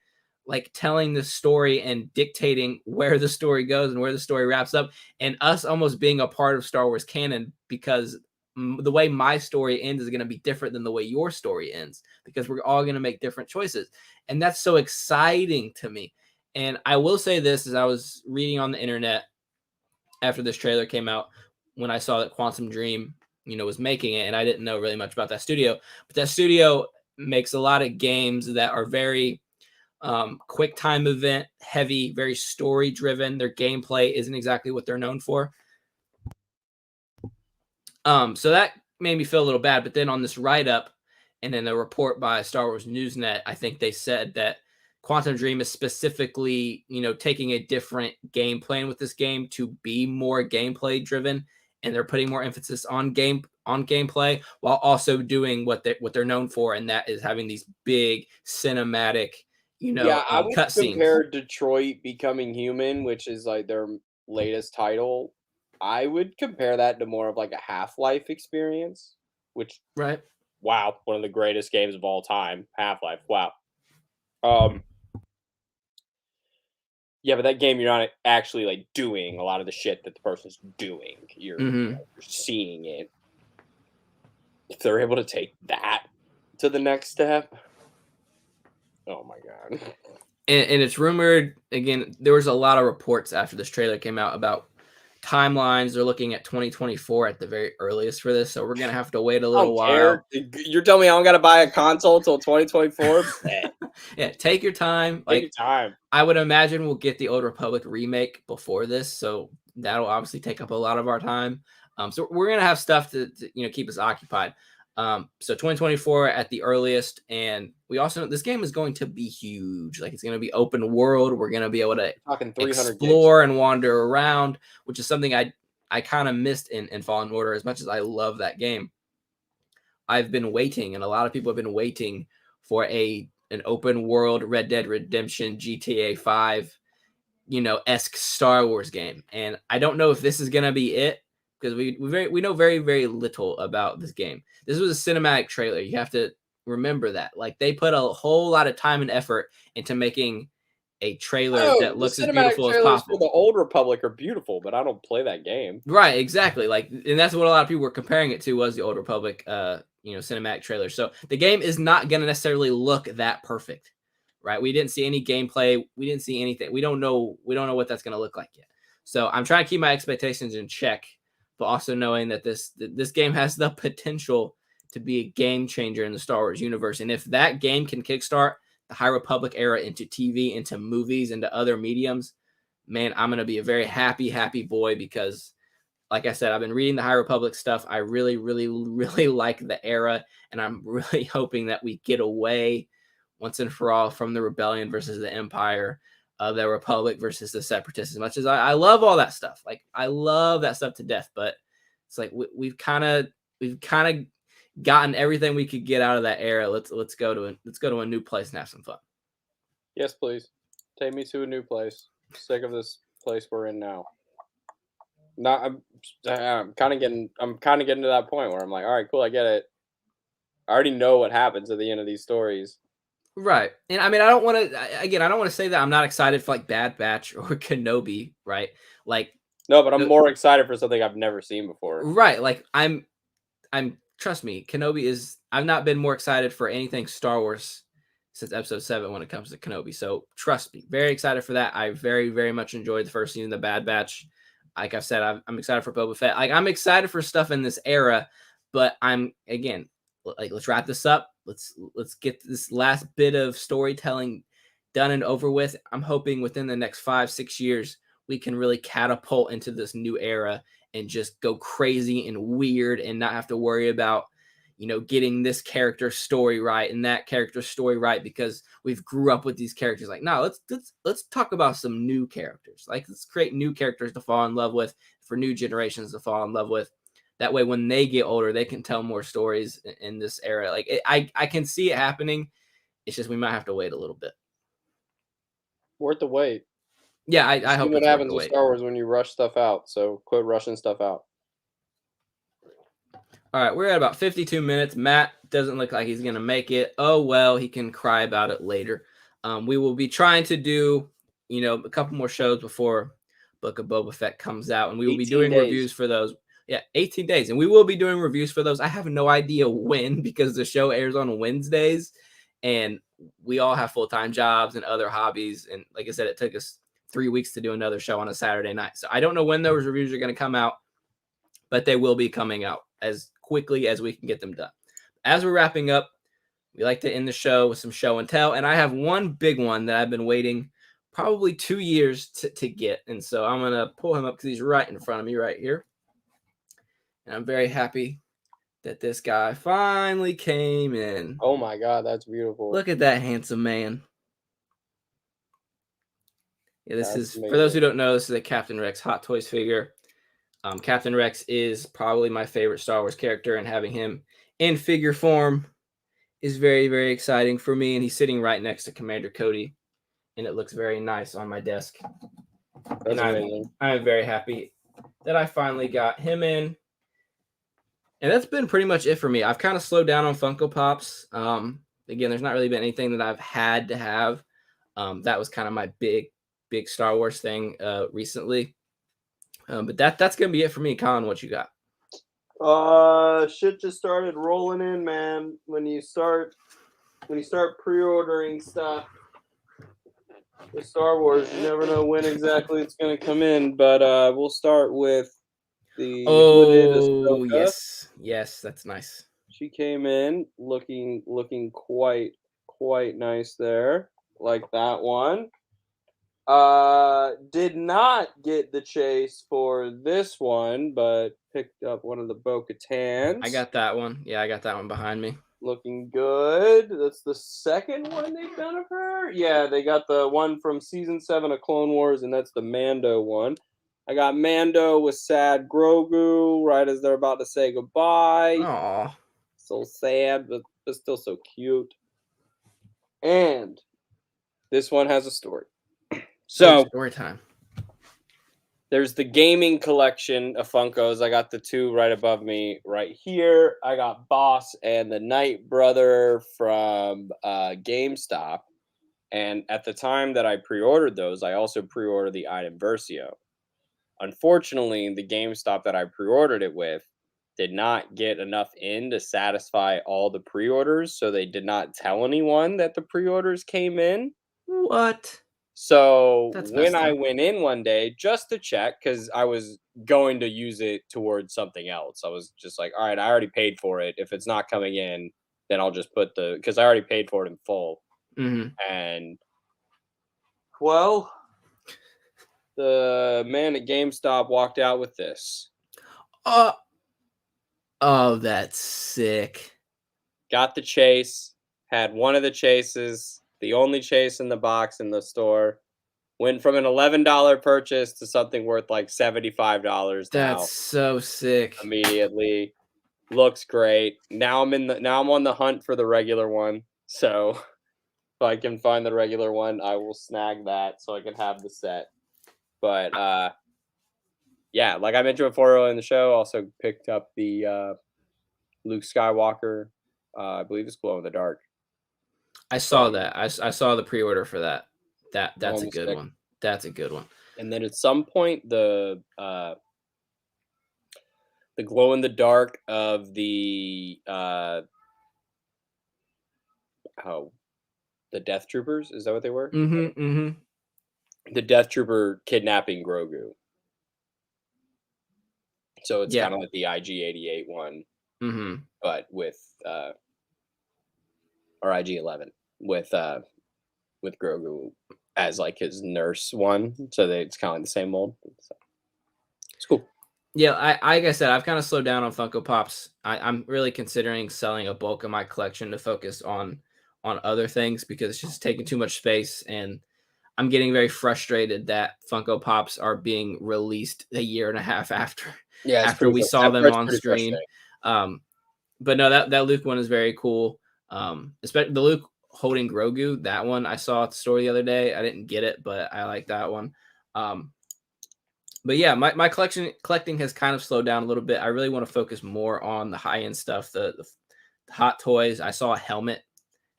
like telling the story and dictating where the story goes and where the story wraps up, and us almost being a part of Star Wars canon because the way my story ends is going to be different than the way your story ends because we're all going to make different choices. And that's so exciting to me. And I will say this as I was reading on the internet after this trailer came out, when I saw that Quantum Dream, was making it, and I didn't know really much about that studio, but that studio makes a lot of games that are very quick time event heavy, very story driven. Their gameplay isn't exactly what they're known for. So that made me feel a little bad. But then on this write up and then a report by Star Wars Newsnet, I think they said that Quantum Dream is specifically, taking a different game plan with this game to be more gameplay driven, and they're putting more emphasis on gameplay while also doing what they're known for, and that is having these big cinematic, Yeah, I would cutscenes. compare Detroit Becoming Human, which is like their latest title. I would compare that to more of like a Half-Life experience, which, Right. wow, one of the greatest games of all time. Half-Life, wow. Um, yeah, but that game you're not actually like doing a lot of the shit that the person's doing. Mm-hmm. You're seeing it. If they're able to take that to the next step, oh my god. And it's rumored again. There was a lot of reports after this trailer came out about timelines. They're looking at 2024 at the very earliest for this, so we're gonna have to wait a I little don't care. while. You're telling me I don't got to buy a console until 2024? Yeah, take your time. Take your Like time. I would imagine we'll get the Old Republic remake before this, so that'll obviously take up a lot of our time. So we're gonna have stuff to keep us occupied. So 2024 at the earliest, and we also know this game is going to be huge. Like it's going to be open world. We're going to be able to Talking 300 gigs. explore and wander around, which is something I kind of missed in Fallen Order. As much as I love that game, I've been waiting, and a lot of people have been waiting for an open world Red Dead Redemption GTA 5 esque Star Wars game. And I don't know if this is gonna be it because we know very, very little about this game. This was a cinematic trailer. You have to remember that. Like they put a whole lot of time and effort into making a trailer Oh, that the looks as cinematic beautiful as trailers for possible. the Old Republic are beautiful, but I don't play that game. Right, exactly. Like, and that's what a lot of people were comparing it to was the Old Republic, cinematic trailer. So the game is not going to necessarily look that perfect, right? We didn't see any gameplay. We didn't see anything. We don't know. We don't know what that's going to look like yet. So I'm trying to keep my expectations in check, but also knowing that this game has the potential to be a game changer in the Star Wars universe. And if that game can kickstart the High Republic era into TV, into movies, into other mediums, man, I'm going to be a very happy boy because like I said, I've been reading the High Republic stuff. I really, really, really like the era, and I'm really hoping that we get away once and for all from the rebellion versus the Empire, the Republic versus the Separatists. As much as I love all that stuff, like I love that stuff to death, but it's like we've kind of gotten everything we could get out of that era. Let's go to a new place and have some fun. Yes, please. Take me to a new place. Sick of this place we're in now. Not, I'm kind of getting to that point where I'm like, all right, cool, I get it. I already know what happens at the end of these stories. Right. And I mean, I don't want to, again, I don't want to say that I'm not excited for like Bad Batch or Kenobi, right? Like, No, but I'm the, more excited for something I've never seen before. right. Like, trust me, I've not been more excited for anything Star Wars since episode 7 when it comes to Kenobi. So trust me, very excited for that. I very, very much enjoyed the first season of The Bad Batch. Like I've said, I'm excited for Boba Fett. Like, I'm excited for stuff in this era, but again, like, let's wrap this up. Let's get this last bit of storytelling done and over with. I'm hoping within the next 5-6 years we can really catapult into this new era and just go crazy and weird and not have to worry about getting this character's story right and that character's story right because we've grew up with these characters. Like, no, let's talk about some new characters. Like, let's create new characters to fall in love with for new generations to fall in love with. That way, when they get older, they can tell more stories in this era. Like, I can see it happening. It's just we might have to wait a little bit. Worth the wait. Yeah, You I see hope what it's worth happens the with wait. Star Wars when you rush stuff out. So quit rushing stuff out. All right, we're at about 52 minutes. Matt doesn't look like he's going to make it. Oh, well, he can cry about it later. We will be trying to do, a couple more shows before Book of Boba Fett comes out, and we will be 18 doing days. reviews for those. Yeah, 18 days. And we will be doing reviews for those. I have no idea when because the show airs on Wednesdays, and we all have full-time jobs and other hobbies. And like I said, it took us 3 weeks to do another show on a Saturday night. So I don't know when those reviews are going to come out, but they will be coming out as quickly as we can get them done. As we're wrapping up, we like to end the show with some show and tell. And I have one big one that I've been waiting probably 2 years to get. And so I'm going to pull him up because he's right in front of me right here. And I'm very happy that this guy finally came in. Oh my God, that's beautiful. Look at that handsome man. Yeah, this That's is, amazing. for those who don't know, this is a Captain Rex Hot Toys figure. Captain Rex is probably my favorite Star Wars character, and having him in figure form is very, very exciting for me. And he's sitting right next to Commander Cody, and it looks very nice on my desk. That's amazing. I'm very happy that I finally got him in. And that's been pretty much it for me. I've kind of slowed down on Funko Pops. Again, there's not really been anything that I've had to have. That was kind of my big Star Wars thing recently. But that's gonna be it for me. Colin, what you got? Shit just started rolling in, man. When you start pre-ordering stuff with Star Wars, you never know when exactly it's gonna come in. But we'll start with the hooded Ahsoka. Yes, that's nice. She came in looking quite nice there, like that one. Did not get the chase for this one, but picked up one of the Bo-Katans. I got that one. Yeah, I got that one behind me. Looking good. That's the second one they've done of her. Yeah, they got the one from season 7 of Clone Wars, and that's the Mando one. I got Mando with sad Grogu right as they're about to say goodbye. Aw. So sad, but still so cute. And this one has a story. So story time. There's the gaming collection of Funkos. I got the two right above me right here. I got Boss and the Knight Brother from GameStop. And at the time that I pre-ordered those, I also pre-ordered the item Versio. Unfortunately, the GameStop that I pre-ordered it with did not get enough in to satisfy all the pre-orders, so they did not tell anyone that the pre-orders came in. What? So That's when messed I up. went in one day just to check, because I was going to use it towards something else, I was just like, all right, I already paid for it. If it's not coming in, then I'll just put because I already paid for it in full. Mm-hmm. And well, the man at GameStop walked out with this. Oh, oh, that's sick. Got the chase, had one of the chases, the only chase in the box in the store. Went from an $11 purchase to something worth like $75 That's now so sick. immediately. Looks great. Now I'm on the hunt for the regular one. So if I can find the regular one, I will snag that so I can have the set. But yeah, like I mentioned before earlier in the show, also picked up the Luke Skywalker. I believe it's glow in the dark I saw from that. I saw the pre-order for that. That's on a the good stick. one. That's a good one. And then at some point the glow in the dark of the oh, the Death Troopers, is that what they were? Mm-hmm. Mm-hmm. The Death Trooper kidnapping Grogu. So it's Yeah. kind of like the IG-88 one, Mm-hmm. but with or IG-11 with Grogu as like his nurse one. So it's kind of like the same mold. So, it's cool. Yeah, like I said, I've kind of slowed down on Funko Pops. I'm really considering selling a bulk of my collection to focus on other things because it's just taking too much space, and I'm getting very frustrated that Funko Pops are being released a year and a half after Yeah, it's after pretty. we saw That them part's on pretty screen. frustrating. But no, that Luke one is very cool. Especially the Luke holding Grogu. That one I saw at the store the other day. I didn't get it, but I like that one. But yeah, my collecting has kind of slowed down a little bit. I really want to focus more on the high end stuff, the hot toys. I saw a helmet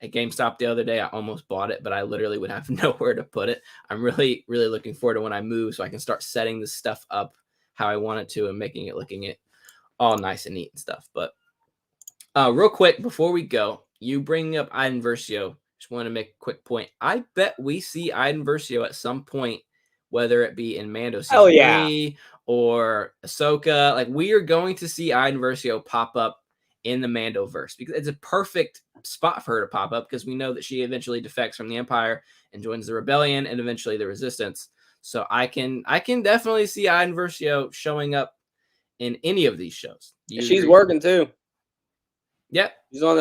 at GameStop the other day. I almost bought it, but I literally would have nowhere to put it. I'm really looking forward to when I move so I can start setting this stuff up how I want it to and making it all nice and neat and stuff. But real quick before we go, you bring up Iden Versio. Just want to make a quick point. I bet we see Iden Versio at some point, whether it be in Mando Hell season yeah. 3 or Ahsoka. Like we are going to see Iden Versio pop up in the Mando verse because it's a perfect spot for her to pop up because we know that she eventually defects from the Empire and joins the rebellion and eventually the Resistance. So I can definitely see Iden Versio showing up in any of these shows. Do you She's agree? working too. Yep. She's on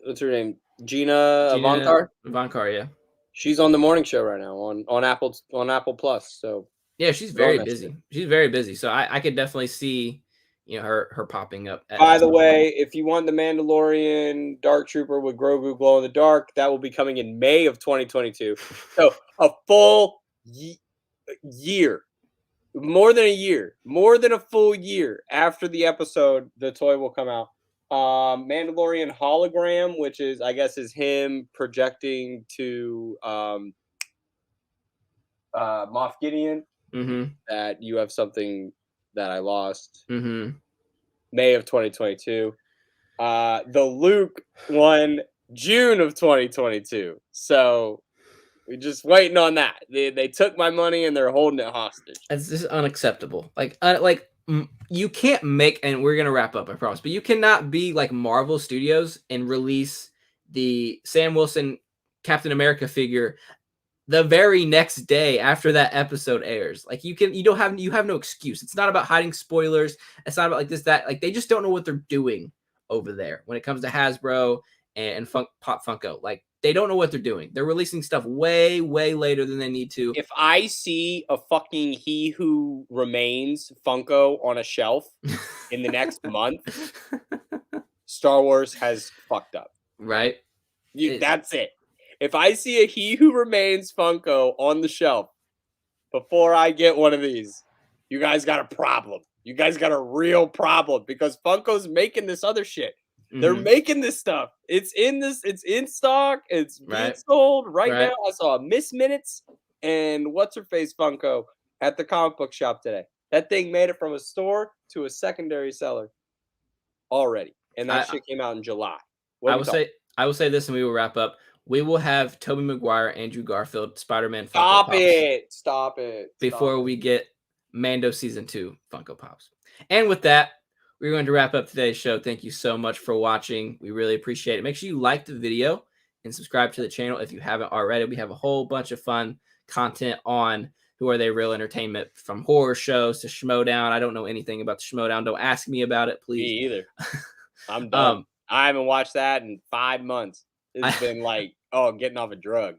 what's her name? Gina Gina Avankar. Ivankar, yeah. She's on the morning show right now on Apple Plus. So Yeah, she's go on very that shit. busy. She's very busy. So I could definitely see, her popping up By at the some point. way, if you want the Mandalorian Dark Trooper with Grogu glow in the dark, that will be coming in May of 2022. So a full year, more than a year, more than a full year after the episode, the toy will come out. Mandalorian hologram, which is I guess is him projecting to Moff Gideon Mm-hmm. that you have something that I lost. Mm-hmm. May of 2022. The Luke one, June of 2022. So we're just waiting on that. They took my money and they're holding it hostage. It's just unacceptable. You can't make, and we're gonna wrap up, I promise. But you cannot be like Marvel Studios and release the Sam Wilson Captain America figure the very next day after that episode airs. Like you have no excuse. It's not about hiding spoilers. It's not about like this, that. Like they just don't know what they're doing over there when it comes to Hasbro and Pop Funko. Like they don't know what they're doing. They're releasing stuff way later than they need to. If I see a fucking He Who Remains Funko on a shelf in the next month, Star Wars has fucked up. Right? That's it. If I see a He Who Remains Funko on the shelf before I get one of these, you guys got a problem. You guys got a real problem because Funko's making this other shit. They're making this stuff. It's in stock. It's being sold right now. I saw a Miss Minutes and what's her face Funko at the comic book shop today. That thing made it from a store to a secondary seller already. And that shit came out in July. I will say this and we will wrap up. We will have Tobey Maguire, Andrew Garfield, Spider-Man Funko Pops. Stop it. Before we get Mando Season 2 Funko Pops. And with that, we're going to wrap up today's show. Thank you so much for watching. We really appreciate it. Make sure you like the video and subscribe to the channel if you haven't already. We have a whole bunch of fun content on Who Are They Real Entertainment, from horror shows to Schmodown. I don't know anything about the Schmodown. Don't ask me about it, please. Me either. I'm done. I haven't watched that in 5 months. It's been like, getting off a drug.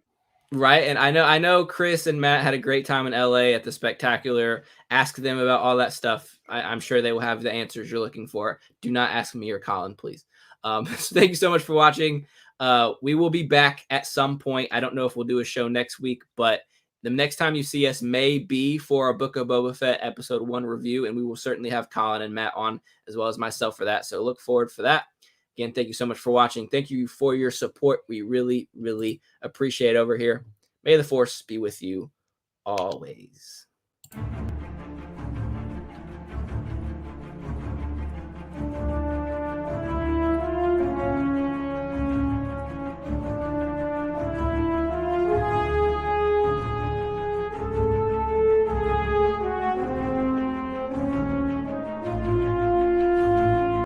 Right. And I know Chris and Matt had a great time in LA at the Spectacular. Ask them about all that stuff. I'm sure they will have the answers you're looking for. Do not ask me or Colin, please. So thank you so much for watching. We will be back at some point. I don't know if we'll do a show next week, but the next time you see us may be for a Book of Boba Fett episode 1 review, and we will certainly have Colin and Matt on as well as myself for that. So look forward for that. Again, thank you so much for watching. Thank you for your support. We really, really appreciate it over here. May the Force be with you always.